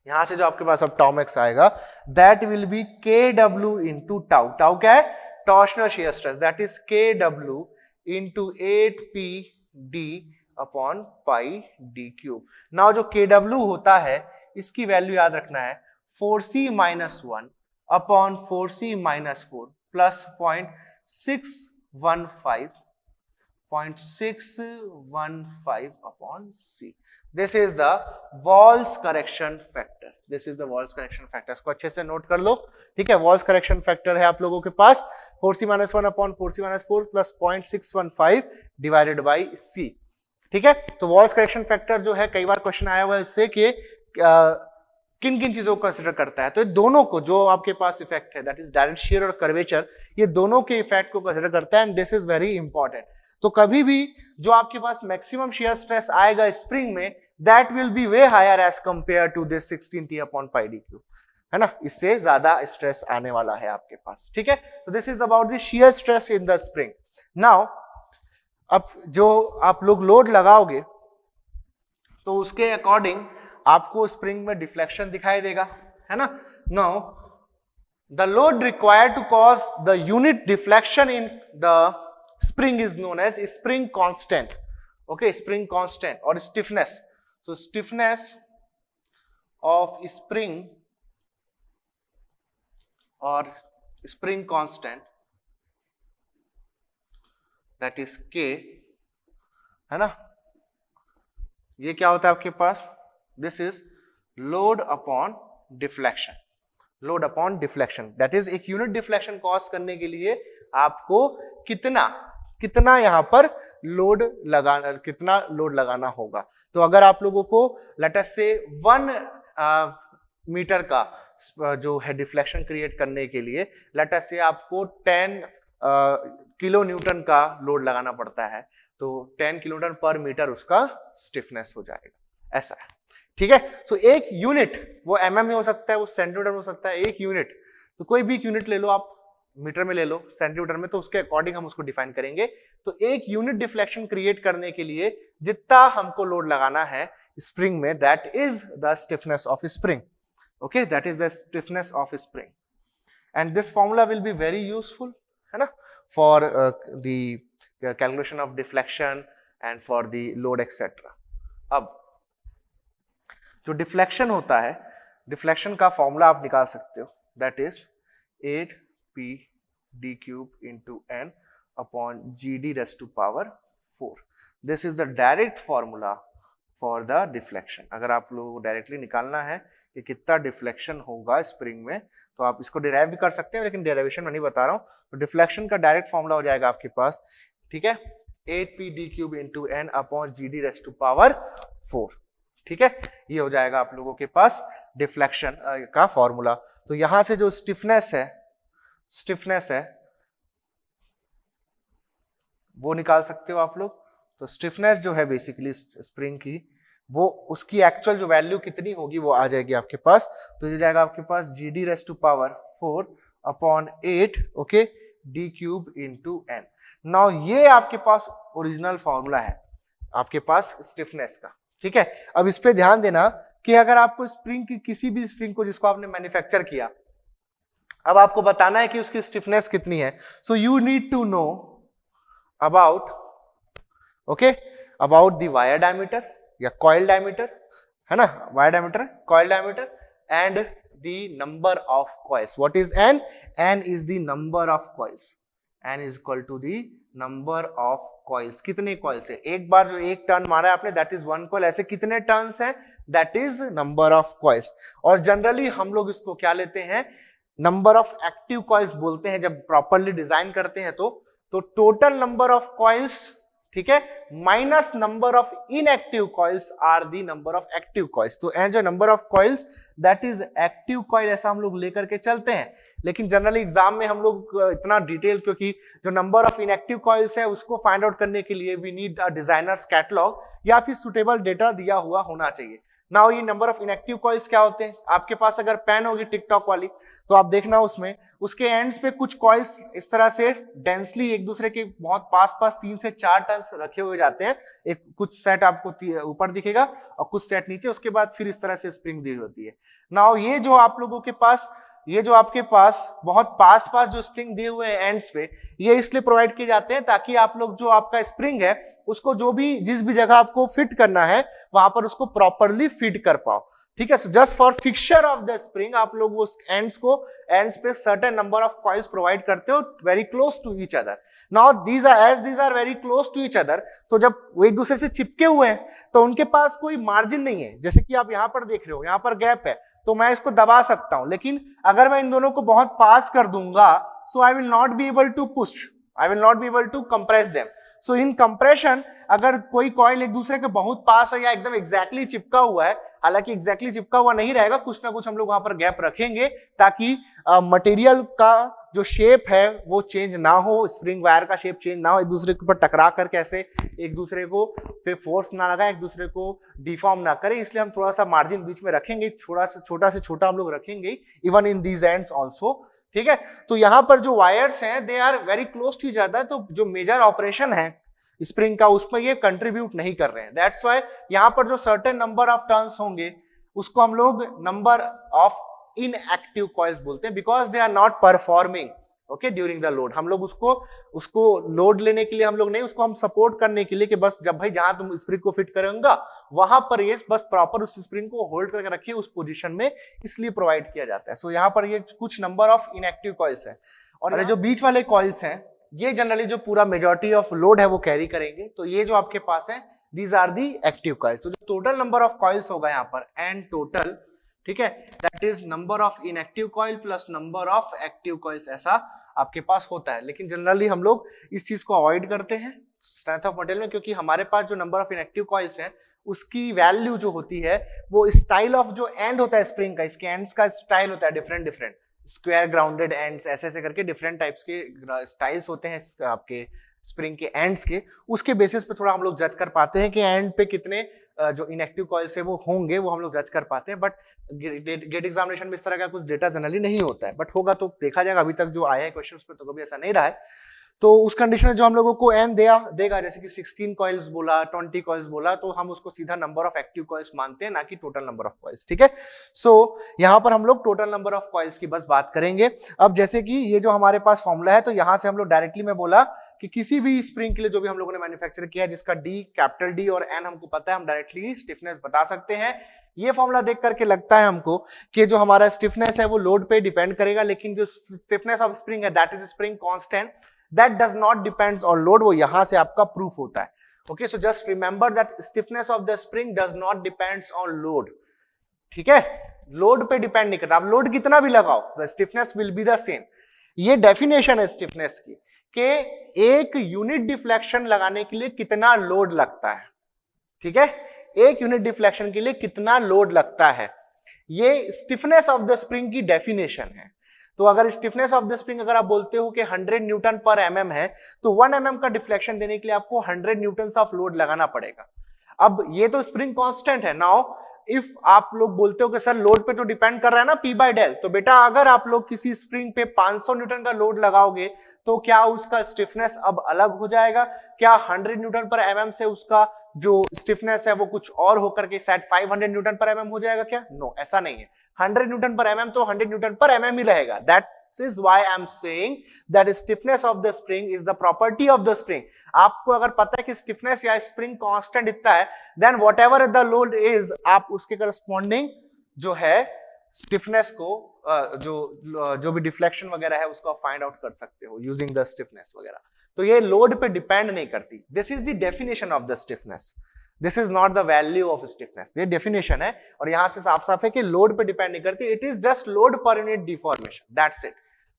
अब टाउ मैक्स आएगा, that will B KW into tau. Tau क्या है? Torsional shear stress, that is KW into 8PD upon pi D cube. Now जो KW होता है, इसकी वैल्यू याद रखना है, 4c minus 1 upon 4c minus 4 plus 0.615 upon C. This is the Wahl's correction factor. This is the Wahl's correction factor. इसको अच्छे से नोट कर लो, ठीक है। Wahl's correction factor है आप लोगों के पास 4c minus 1 upon 4c minus 4 plus 0.615 divided by C, ठीक है। तो Wahl's correction factor जो है कई बार क्वेश्चन आया हुआ है इससे कि किन किन चीजों को कंसिडर करता है। तो ये दोनों को जो आपके पास इफेक्ट है दैट इज डायरेक्ट शियर और कर्वेचर, ये दोनों के इफेक्ट को कंसिडर करता है and this is very important. तो कभी भी जो आपके पास मैक्सिमम शियर स्ट्रेस आएगा स्प्रिंग में that will be way higher as compare to this 16t upon pi D cube, है ना, इससे ज्यादा स्ट्रेस आने वाला है आपके पास, ठीक है। तो this is about the shear stress in the spring. Now अब जो आप लोग लोड लगाओगे तो उसके अकॉर्डिंग आपको स्प्रिंग में डिफ्लेक्शन दिखाई देगा, है ना। Now the load required to cause the unit deflection in the spring is known as spring constant, okay, spring constant और stiffness. So stiffness of spring और spring constant that is K, है ना। ये क्या होता है आपके पास, this is load upon deflection, load upon deflection that is एक यूनिट डिफ्लेक्शन कॉज करने के लिए आपको कितना यहां पर लोड लगाना होगा। तो अगर आप लोगों को लेट अस से 1 मीटर का जो है डिफ्लेक्शन क्रिएट करने के लिए लेट अस से आपको 10 किलो न्यूटन का लोड लगाना पड़ता है, तो 10 किलोन्यूटन पर मीटर उसका स्टिफनेस हो जाएगा, ऐसा है, ठीक है। सो एक यूनिट वो mm में हो सकता है, वो सेंटीमीटर में हो सकता है, एक यूनिट तो कोई भी यूनिट ले लो आप, मीटर में ले लो, सेंटीमीटर में, तो उसके अकॉर्डिंग हम उसको डिफाइन करेंगे। तो एक यूनिट डिफ्लेक्शन क्रिएट करने के लिए जितना हमको लोड लगाना है स्प्रिंग में that is the stiffness of spring, okay, that is the stiffness of spring and this formula will be very useful, है ना, for the calculation of deflection and for the load etcetera. अब जो डिफ्लेक्शन होता है, डिफ्लेक्शन का फॉर्मूला आप निकाल सकते हो that is 8p d cube into n upon gd raised to power 4. This is the direct formula for the deflection. अगर आप लोगों को डायरेक्टली निकालना है कि कितना डिफ्लेक्शन होगा स्प्रिंग में तो आप इसको डिराइव भी कर सकते हैं, लेकिन डेरिवेशन मैं नहीं बता रहा हूं। तो डिफ्लेक्शन का डायरेक्ट फॉर्मूला हो जाएगा आपके पास, ठीक है, 8p d cube into n upon gd raised to power 4, ठीक है। ये हो जाएगा आप लोगों के पास डिफ्लेक्शन का फॉर्मूला। तो यहां से जो स्टिफनेस है वो निकाल सकते हो आप लोग। तो स्टिफनेस जो है बेसिकली स्प्रिंग की, वो उसकी एक्चुअल जो वैल्यू कितनी होगी वो आ जाएगी आपके पास। तो ये जाएगा आपके पास gd raised to power 4 upon 8, okay, d cube into n। Now ये आपके पास ओरिजिनल फॉर्मूला है आपके पास स्टिफनेस का, ठीक है। अब इस पे ध्यान देना कि अगर आपको स्प्रिंग की किसी भी स्प्रिंग को जिसको आपने मैन्युफैक्चर किया, अब आपको बताना है कि उसकी स्टिफनेस कितनी है। So you need to know about, okay, about the wire diameter या कॉइल डायमीटर, है ना, wire diameter, coil diameter and the number of coils. What is n? n is the number of coils, n is equal to the number of coils. कितने कॉइल्स है, एक बार जो एक टर्न मारा है आपने दैट इज 1 कॉइल, ऐसे कितने टर्न्स हैं that is number of coils. और जनरली हम लोग इसको क्या लेते हैं, नंबर ऑफ एक्टिव कॉइल्स बोलते हैं जब प्रॉपरली डिजाइन करते हैं। तो टोटल नंबर ऑफ कॉइल्स, ठीक है, minus number of inactive coils are the number of active coils. तो एंड जो number of coils that is active coil, ऐसा हम लोग लेकर के चलते हैं। लेकिन जनरली एग्जाम में हम लोग इतना डिटेल, क्योंकि जो नंबर ऑफ इनएक्टिव कॉइल्स है उसको फाइंड आउट करने के लिए we need a designers catalogue या फिर सुटेबल डेटा दिया हुआ होना चाहिए। नाउ ये नंबर ऑफ इनएक्टिव कॉइल्स क्या होते हैं, आपके पास अगर पेन होगी टिकटॉक वाली तो आप देखना उसमें उसके एंड्स पे कुछ कॉइल्स इस तरह से डेंसली एक दूसरे के बहुत पास 3 से 4 टर्न्स रखे हुए जाते हैं। एक कुछ सेट आपको ऊपर दिखेगा और कुछ सेट नीचे, उसके बाद फिर इस तरह से स्प्रिंग दी होती है। नाउ ये जो आप लोगों के पास, ये जो आपके पास बहुत पास जो स्प्रिंग दिए हुए हैं एंड्स पे, ये इसलिए प्रोवाइड किए जाते हैं ताकि आप लोग जो आपका स्प्रिंग है उसको जो भी जिस भी जगह आपको फिट करना है वहां पर उसको प्रॉपरली फिट कर पाओ। ठीक है, so just for fixture of the spring आप लोग वो एंड्स पे certain number of coils provide करते हो very close to each other. Now these are very close to each other, तो जब वो एक दूसरे से चिपके हुए हैं तो उनके पास कोई मार्जिन नहीं है। जैसे कि आप यहां पर देख रहे हो, यहां पर गैप है तो मैं इसको दबा सकता हूं, लेकिन अगर मैं इन दोनों को बहुत पास कर दूंगा so I will not be able to push, I will not be able to compress them. So in compression अगर कोई कॉइल एक दूसरे के बहुत पास है या एकदम एग्जैक्टली चिपका हुआ है, हालांकि एग्जैक्टली चिपका हुआ नहीं रहेगा, कुछ ना कुछ हम लोग वहां पर गैप रखेंगे ताकि मटेरियल का जो शेप है वो चेंज ना हो, स्प्रिंग वायर का शेप चेंज ना हो, एक दूसरे के ऊपर टकरा करके ऐसे एक दूसरे को पे फोर्स ना लगाए, एक दूसरे को डिफॉर्म ना करे, इसलिए हम थोड़ा सा मार्जिन बीच में रखेंगे, छोटा से छोटा हम लोग रखेंगे even in these ends also. ठीक है, तो यहाँ पर जो वायर्स हैं they are very close to each other, तो जो मेजर ऑपरेशन है स्प्रिंग का उसमें ये कंट्रीब्यूट नहीं कर रहे हैं। दैट्स व्हाई यहाँ पर जो सर्टेन नंबर ऑफ टर्न्स होंगे उसको हम लोग नंबर ऑफ इनएक्टिव कॉइल्स बोलते हैं, because they are not performing okay during the load. हम लोग उसको लोड लेने के लिए हम लोग नहीं, उसको हम सपोर्ट करने के लिए कि बस जब भाई जहां तुम स्प्रिंग को फिट करेंगे वहां पर ये बस प्रॉपर उस स्प्रिंग को होल्ड करके रखिए उस पोजीशन में, इसलिए प्रोवाइड किया जाता है। सो यहाँ पर ये कुछ नंबर ऑफ इनएक्टिव कॉइल्स है, और जो बीच वाले कॉइल्स हैं ये जनरली जो पूरा मेजॉरिटी ऑफ लोड है वो कैरी करेंगे। तो ये जो आपके पास है these are the active coils. तो जो टोटल नंबर ऑफ कॉइल्स होगा यहाँ पर एंड टोटल, ठीक है, that is number of inactive coil plus number of active coils, ऐसा आपके पास होता है। लेकिन जनरली हम लोग इस चीज को अवॉइड करते हैं स्ट्रेंथ ऑफ मटेरियल में, क्योंकि हमारे पास जो नंबर ऑफ इनएक्टिव कॉइल्स है उसकी वैल्यू जो होती है वो स्टाइल ऑफ जो एंड होता है स्प्रिंग का, इसके एंड्स का स्टाइल होता है डिफरेंट स्क्वायर ग्राउंडेड एंड्स, ऐसे करके डिफरेंट टाइप्स के स्टाइल्स होते हैं आपके स्प्रिंग के एंड्स के, उसके बेसिस पे थोड़ा हम लोग जज कर पाते हैं कि एंड पे कितने जो इनएक्टिव कॉइल्स है वो होंगे, वो हम लोग जज कर पाते हैं। बट गेट एग्जामिनेशन में इस तरह का कुछ डेटा जनरली नहीं होता है, बट होगा तो देखा जाएगा। अभी तक जो आया है क्वेश्चन उसमें तो कभी ऐसा नहीं रहा है। तो उस कंडीशन में जो हम लोगों को एन देगा, जैसे कि 16 कॉइल्स बोला, 20 कॉइल्स बोला, तो हम उसको सीधा नंबर ऑफ एक्टिव कॉइल्स मानते हैं, ना कि टोटल नंबर ऑफ कॉइल्स। ठीक है, सो यहाँ पर हम लोग टोटल नंबर ऑफ कॉइल्स की बस बात करेंगे। अब जैसे कि ये जो हमारे पास फॉर्मूला है, तो यहाँ से हम लोग डायरेक्टली मैं बोला कि किसी भी स्प्रिंग के लिए जो भी हम लोगों ने मैन्युफैक्चर किया है जिसका डी, कैपिटल डी और एन हमको पता है, हम डायरेक्टली स्टिफनेस बता सकते हैं। ये फॉर्मूला देख करके लगता है हमको कि जो हमारा स्टिफनेस है वो लोड पे डिपेंड करेगा, लेकिन जो स्टिफनेस ऑफ स्प्रिंग है that is spring constant, that does not depends on load, वो यहां से आपका प्रूफ होता है। Okay, so just remember that stiffness of the spring does not depends on load। ठीक है, लोड पे डिपेंड नहीं करता, आप लोड कितना भी लगाओ the stiffness will be the same। ये डेफिनेशन है स्टिफनेस की कि एक यूनिट डिफ्लेक्शन लगाने के लिए कितना लोड लगता है। ठीक है, एक यूनिट डिफ्लेक्शन के लिए कितना लोड लगता है, ये स्टिफनेस ऑफ द स्प्रिंग की डेफिनेशन है। तो अगर स्टिफनेस ऑफ द स्प्रिंग अगर आप बोलते हो कि 100 न्यूटन पर एमएम है, तो 1 mm का डिफ्लेक्शन देने के लिए आपको 100 न्यूटन ऑफ लोड लगाना पड़ेगा। अब ये तो स्प्रिंग कांस्टेंट है। नाउ इफ आप लोग बोलते हो कि सर लोड पे तो डिपेंड कर रहा है ना P बाय डेल, तो बेटा अगर आप लोग किसी स्प्रिंग पे 500 न्यूटन का लोड लगाओगे तो क्या उसका स्टिफनेस अब अलग हो जाएगा? क्या 100 न्यूटन पर एमएम से उसका जो स्टिफनेस है वो कुछ और होकर के शायद 500 न्यूटन पर एमएम हो जाएगा क्या? नो, ऐसा नहीं है। 100 न्यूटन पर एमएम तो 100 न्यूटन पर एमएम ही रहेगा। That is why I'm saying that stiffness of the spring is the property of the spring। आपको अगर पता है कि स्टिफनेस या स्प्रिंग कांस्टेंट इतना है, then whatever the load is, आप उसके करस्पॉन्डिंग जो है स्टिफनेस को जो भी डिफ्लेक्शन वगैरह है उसको आप फाइंड आउट कर सकते हो यूजिंग द स्टिफनेस वगैरह। तो ये लोड पे डिपेंड नहीं करती। This is the definition of the stiffness, this is not the value of stiffness. ये डेफिनेशन है और यहां से साफ साफ है कि लोड पे डिपेंड नहीं करती, it is just load per unit deformation, that's it.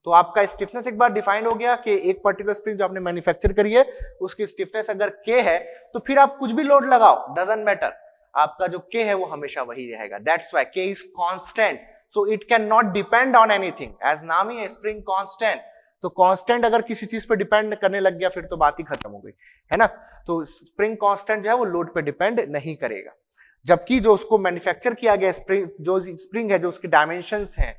तो आपका स्टिफनेस एक बार डिफाइंड हो गया कि एक पर्टिकुलर स्प्रिंग जो आपने मैन्युफैक्चर करी है उसकी स्टिफनेस अगर K है तो फिर आप कुछ भी लोड लगाओ, डजंट मैटर, आपका जो K है वो हमेशा वही रहेगा। That's why K is constant, so it can not depend on anything, as नाम ही है स्प्रिंग कांस्टेंट। तो कांस्टेंट अगर किसी चीज पे डिपेंड करने लग गया फिर तो बात ही खत्म हो गई, है ना। तो स्प्रिंग कांस्टेंट जो है वो लोड पे डिपेंड नहीं करेगा, जबकि जो उसको मैन्युफैक्चर किया गया स्प्रिंग है, जो उसके डायमेंशंस हैं,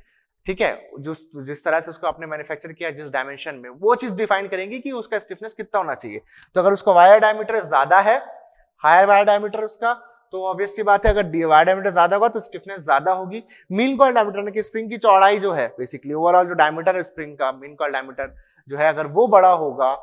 ठीक है, जो जिस तरह से उसको आपने मैन्युफैक्चर किया जिस डायमेंशन में, वो चीज डिफाइन करेंगी कि उसका स्टिफनेस कितना होना चाहिए। तो अगर उसका वायर डायमीटर ज्यादा है, हायर वायर डायमीटर उसका, तो ऑब्वियस सी बात है अगर वायर डायमीटर ज्यादा होगा तो स्टिफनेस ज्यादा होगी। मीन कॉइल डायमीटर की स्प्रिंग की चौड़ाई जो है, बेसिकली ओवरऑल जो डायमीटर है स्प्रिंग का, मीन कॉइल डायमीटर जो है, अगर वो बड़ा होगा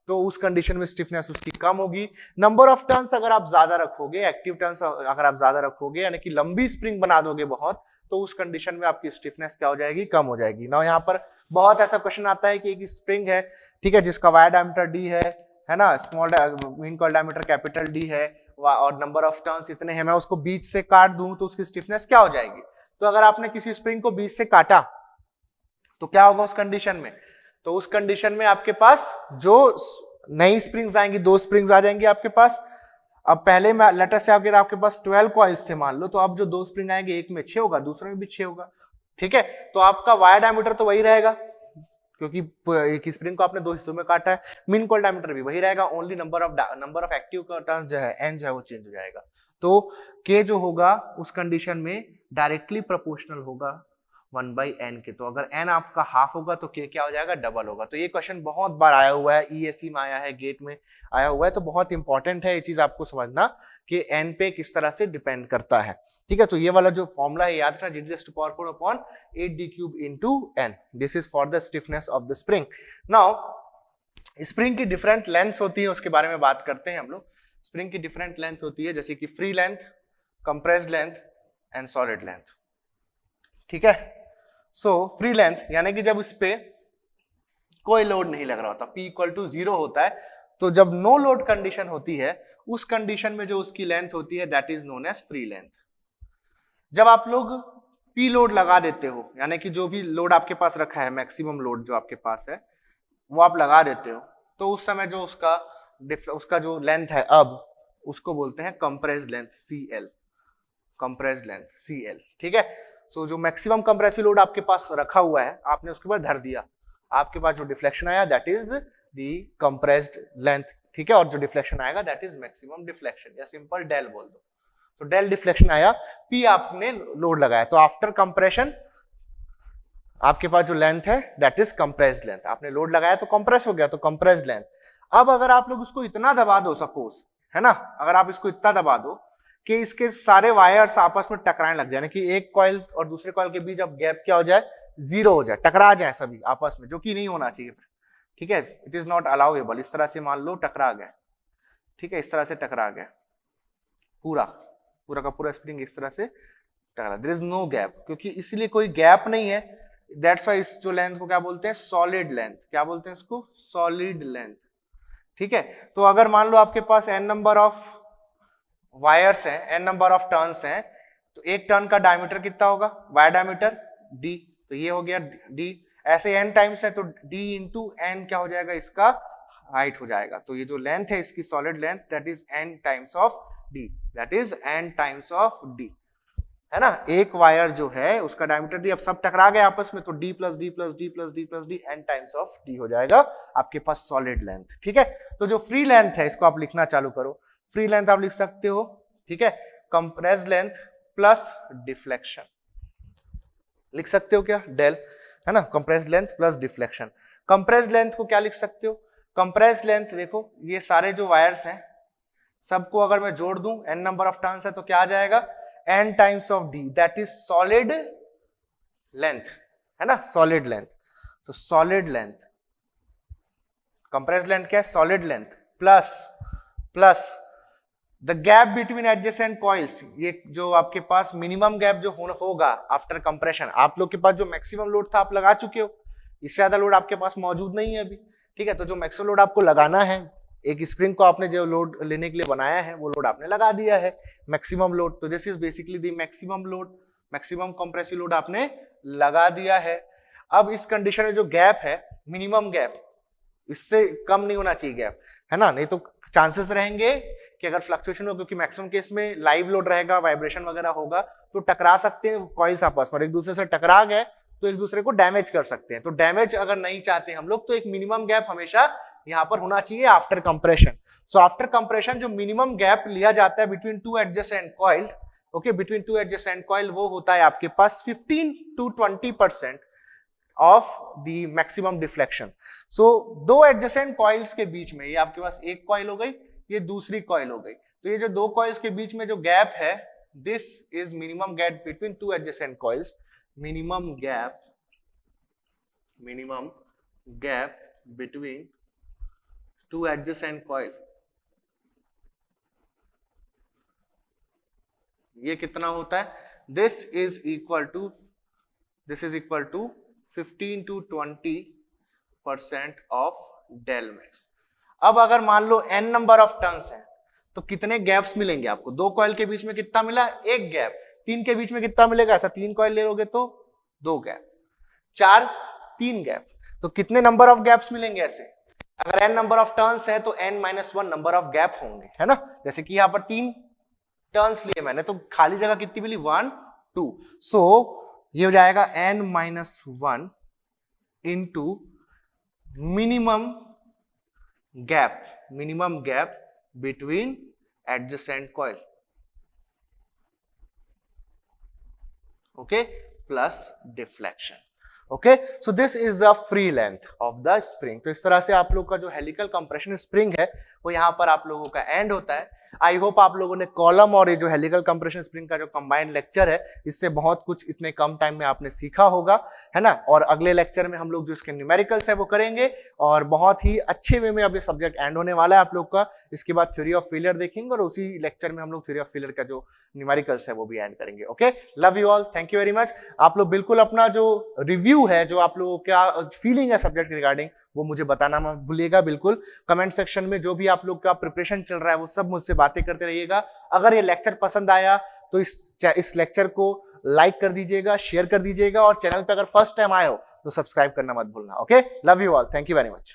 तो उस कंडीशन में स्टिफनेस उसकी कम होगी। नंबर ऑफ टर्न्स अगर आप ज्यादा रखोगे, एक्टिव टर्न्स अगर आप ज्यादा रखोगे, यानी कि लंबी स्प्रिंग बना दोगे बहुत, तो उस कंडीशन में आपकी स्टिफनेस क्या हो जाएगी, कम हो जाएगी ना। यहाँ पर बहुत ऐसा क्वेश्चन आता है कि एक स्प्रिंग है, ठीक है, जिसका वायर डायमीटर डी है ना, small mean coil diameter capital D है, और नंबर ऑफ टर्न्स इतने हैं, मैं उसको बीच से काट दूं तो उसकी स्टिफनेस क्या हो जाएगी। तो अगर आपने किसी स्प्रिंग को बीच से काटा तो क्या होगा उस कंडीशन में, तो उस कंडीशन में आपके पास जो नई स्प्रिंग्स आएंगी, 2 स्प्रिंग्स आ जाएंगी आपके पास। अब पहले में लेटर से अगर आपके पास 12 कॉइल्स थे मान लो, तो अब जो 2 स्प्रिंग आएंगे, एक में 6 होगा, दूसरे में भी 6 होगा, ठीक है। तो आपका वायर डायमीटर तो वही रहेगा क्योंकि एक स्प्रिंग को आपने 2 हिस्सों में काटा है, मीन कॉइल डायमीटर भी वही रहेगा, only number of active turns जो है, एन जो है वो चेंज हो जाएगा। तो के जो होगा उस कंडीशन में डायरेक्टली प्रोपोर्शनल होगा 1/n के। तो अगर n आपका हाफ होगा तो k क्या हो जाएगा, डबल होगा। तो ये क्वेश्चन बहुत बार आया हुआ है, ईएससी में आया है, गेट में आया हुआ है, तो बहुत इंपॉर्टेंट है ये चीज आपको समझना कि n पे किस तरह से डिपेंड करता है, ठीक है। तो ये वाला जो फॉर्मूला है याद रखना, G⁻⁴/8d³ into n, this is for the stiffness of the spring. Now spring की डिफरेंट लेंथ होती है, उसके बारे में बात करते हैं हम लोग। स्प्रिंग की डिफरेंट लेंथ होती है, जैसे कि free length, compressed length and solid length, ठीक है। सो फ्री लेंथ यानी कि जब इस पे कोई लोड नहीं लग रहा होता, P = 0 होता है, तो जब नो लोड कंडीशन होती है, उस कंडीशन में जो उसकी लेंथ होती है that is known as free length. जब आप लोग P लोड लगा देते हो, यानी कि जो भी लोड आपके पास रखा है, मैक्सिमम लोड जो आपके पास है वो आप लगा देते हो, तो उस समय जो उसका जो लेंथ है अब उसको बोलते हैं compressed length, CL, compressed length CL, ठीक है। सो जो मैक्सिमम कंप्रेसिव लोड आपके पास रखा हुआ है, आपने उसके ऊपर धर दिया, आपके पास जो डिफ्लेक्शन आया that is the compressed length, ठीक है। और जो डिफ्लेक्शन आएगा दैट इज मैक्सिमम डिफ्लेक्शन, या सिंपल डेल बोल दो। तो डेल डिफ्लेक्शन आया, P आपने लोड लगाया, तो आफ्टर कंप्रेशन आपके पास जो लेंथ है दैट इज कंप्रेस्ड लेंथ। आपने लोड लगाया तो कंप्रेस हो गया, तो कंप्रेस्ड लेंथ। अब अगर आप लोग उसको इतना दबा दो, सपोज है ना, अगर आप इसको इतना दबा दो कि इसके सारे वायर्स आपस में टकराने लग जाए, कि एक कॉइल और दूसरे कॉइल के बीच अब गैप क्या हो जाए, 0 हो जाए, टकरा जाए सभी आपस में, जो कि नहीं होना चाहिए, ठीक है। It is not allowable. इस तरह से मान लो टकरा गए, ठीक है, इस तरह से टकरा गए, पूरा का पूरा स्प्रिंग इस तरह से टकरा, देयर इज नो गैप, क्योंकि इसलिए कोई गैप नहीं है, दैट्स व्हाई इस जो लेंथ को क्या बोलते हैं, सॉलिड लेंथ। क्या बोलते हैं इसको, सॉलिड लेंथ, ठीक है। तो अगर मान लो आपके पास n नंबर ऑफ वायर्स हैं, n नंबर ऑफ टर्न्स हैं, तो एक टर्न का डायमीटर कितना होगा, वायर डायमीटर d, तो ये हो गया d। ऐसे n टाइम्स है तो d इंटू n क्या हो जाएगा, इसका हाइट हो जाएगा। तो ये जो लेंथ है इसकी solid length that is n times of d, that is n times of d, है ना। एक वायर जो है उसका डायमीटर d, अब सब टकरा गए आपस में, तो d plus d plus d plus d plus d n times of d हो जाएगा आपके पास सॉलिड लेंथ, ठीक है। तो जो फ्री लेंथ है इसको आप लिखना चालू करो। फ्री लेंथ आप लिख सकते हो, ठीक है, कंप्रेस्ड लेंथ प्लस डिफ्लेक्शन, लिख सकते हो क्या, डेल, है ना, compressed length plus deflection. Compressed length को क्या लिख सकते हो, कंप्रेस्ड लेंथ देखो, ये सारे जो वायर्स हैं सबको अगर मैं जोड़ दूं, n नंबर ऑफ टर्न्स है, तो क्या आ जाएगा, n times of d, that is solid length, है ना, सॉलिड लेंथ। तो सॉलिड लेंथ, कंप्रेस्ड लेंथ क्या है, solid length plus the gap between adjacent coils, ये जो आपके पास मिनिमम गैप जो होगा आफ्टर कंप्रेशन। आप लोग के पास जो मैक्सिमम लोड था आप लगा चुके हो, इससे ज्यादा लोड आपके पास मौजूद नहीं है अभी, ठीक है। तो जो मैक्सिमम लोड आपको लगाना है, एक स्प्रिंग को आपने जो लोड लेने के लिए बनाया है वो लोड आपने लगा दिया है, मैक्सिमम लोड। तो this is basically the maximum load, maximum compressive load आपने लगा दिया है। अब इस कंडीशन में जो गैप है, मिनिमम गैप, इससे कम नहीं होना चाहिए गैप, है ना, नहीं तो चांसेस रहेंगे कि अगर फ्लक्चुएशन हो, क्योंकि मैक्सिमम केस में लाइव लोड रहेगा, वाइब्रेशन वगैरह होगा, तो टकरा सकते हैं कॉइल्स आपस में, एक दूसरे से टकरा गए तो एक दूसरे को डैमेज कर सकते हैं। तो डैमेज अगर नहीं चाहते हम लोग, तो एक मिनिमम गैप हमेशा यहाँ पर होना चाहिए after compression. So after compression जो मिनिमम गैप लिया जाता है between two adjacent coil, okay, between two adjacent coil, वो होता है आपके पास 15 to 20% of the maximum deflection. So दो एडजेसेंट कॉइल्स के बीच में, ये आपके पास एक कॉइल हो गई, ये दूसरी कॉइल हो गई, तो ये जो दो कॉइल्स के बीच में जो गैप है, this is minimum gap between two adjacent coils, minimum gap between two adjacent coil, ये कितना होता है? This is equal to 15 to 20% of del max. अब अगर मान लो n नंबर ऑफ टर्न्स है तो कितने गैप्स मिलेंगे आपको? दो कॉइल के बीच में कितना मिला? एक गैप। तीन के बीच में कितना मिलेगा? ऐसा तीन कॉइल ले लोगे तो दो गैप, चार तीन गैप, तो कितने नंबर ऑफ गैप्स मिलेंगे ऐसे? अगर n नंबर ऑफ टर्न्स है तो n-1 नंबर ऑफ गैप होंगे, है ना? जैसे कि यहां पर तीन टर्न्स लिए मैंने तो खाली जगह कितनी मिली? 1 2। सो ये हो जाएगा n-1 into minimum gap between adjacent coil, okay, plus deflection. Okay, so this is the free length of the spring. तो इस तरह से आप लोग का जो हेलिकल कंप्रेशन स्प्रिंग है वो यहां पर आप लोगों का एंड होता है। आई होप आप लोगों ने कॉलम और ये जो हेलिकल कंप्रेशन स्प्रिंग का जो कंबाइंड लेक्चर है इससे बहुत कुछ इतने कम टाइम में आपने सीखा होगा, है ना? और अगले लेक्चर में हम लोग जो इसके न्यूमेरिकल्स है वो करेंगे और बहुत ही अच्छे वे में अब ये सब्जेक्ट एंड होने वाला है आप लोग का। इसके बाद थ्योरी ऑफ फेलियर देखेंगे और उसी लेक्चर में हम लोग थ्योरी ऑफ फेलियर का जो न्यूमेरिकल्स है वो भी एंड करेंगे। Okay, love you all, thank you very much. आप लोग बिल्कुल अपना जो रिव्यू है, जो आप लोगों का फीलिंग है सब्जेक्ट रिगार्डिंग, वो मुझे बताना मत भूलिएगा। बिल्कुल कमेंट सेक्शन में जो भी आप लोग का प्रिपरेशन चल रहा है वो सब मुझसे बातें करते रहिएगा। अगर ये लेक्चर पसंद आया तो इस लेक्चर को लाइक कर दीजिएगा, शेयर कर दीजिएगा और चैनल पे अगर फर्स्ट टाइम आए हो तो सब्सक्राइब करना मत भूलना। Okay, love you all, thank you very much.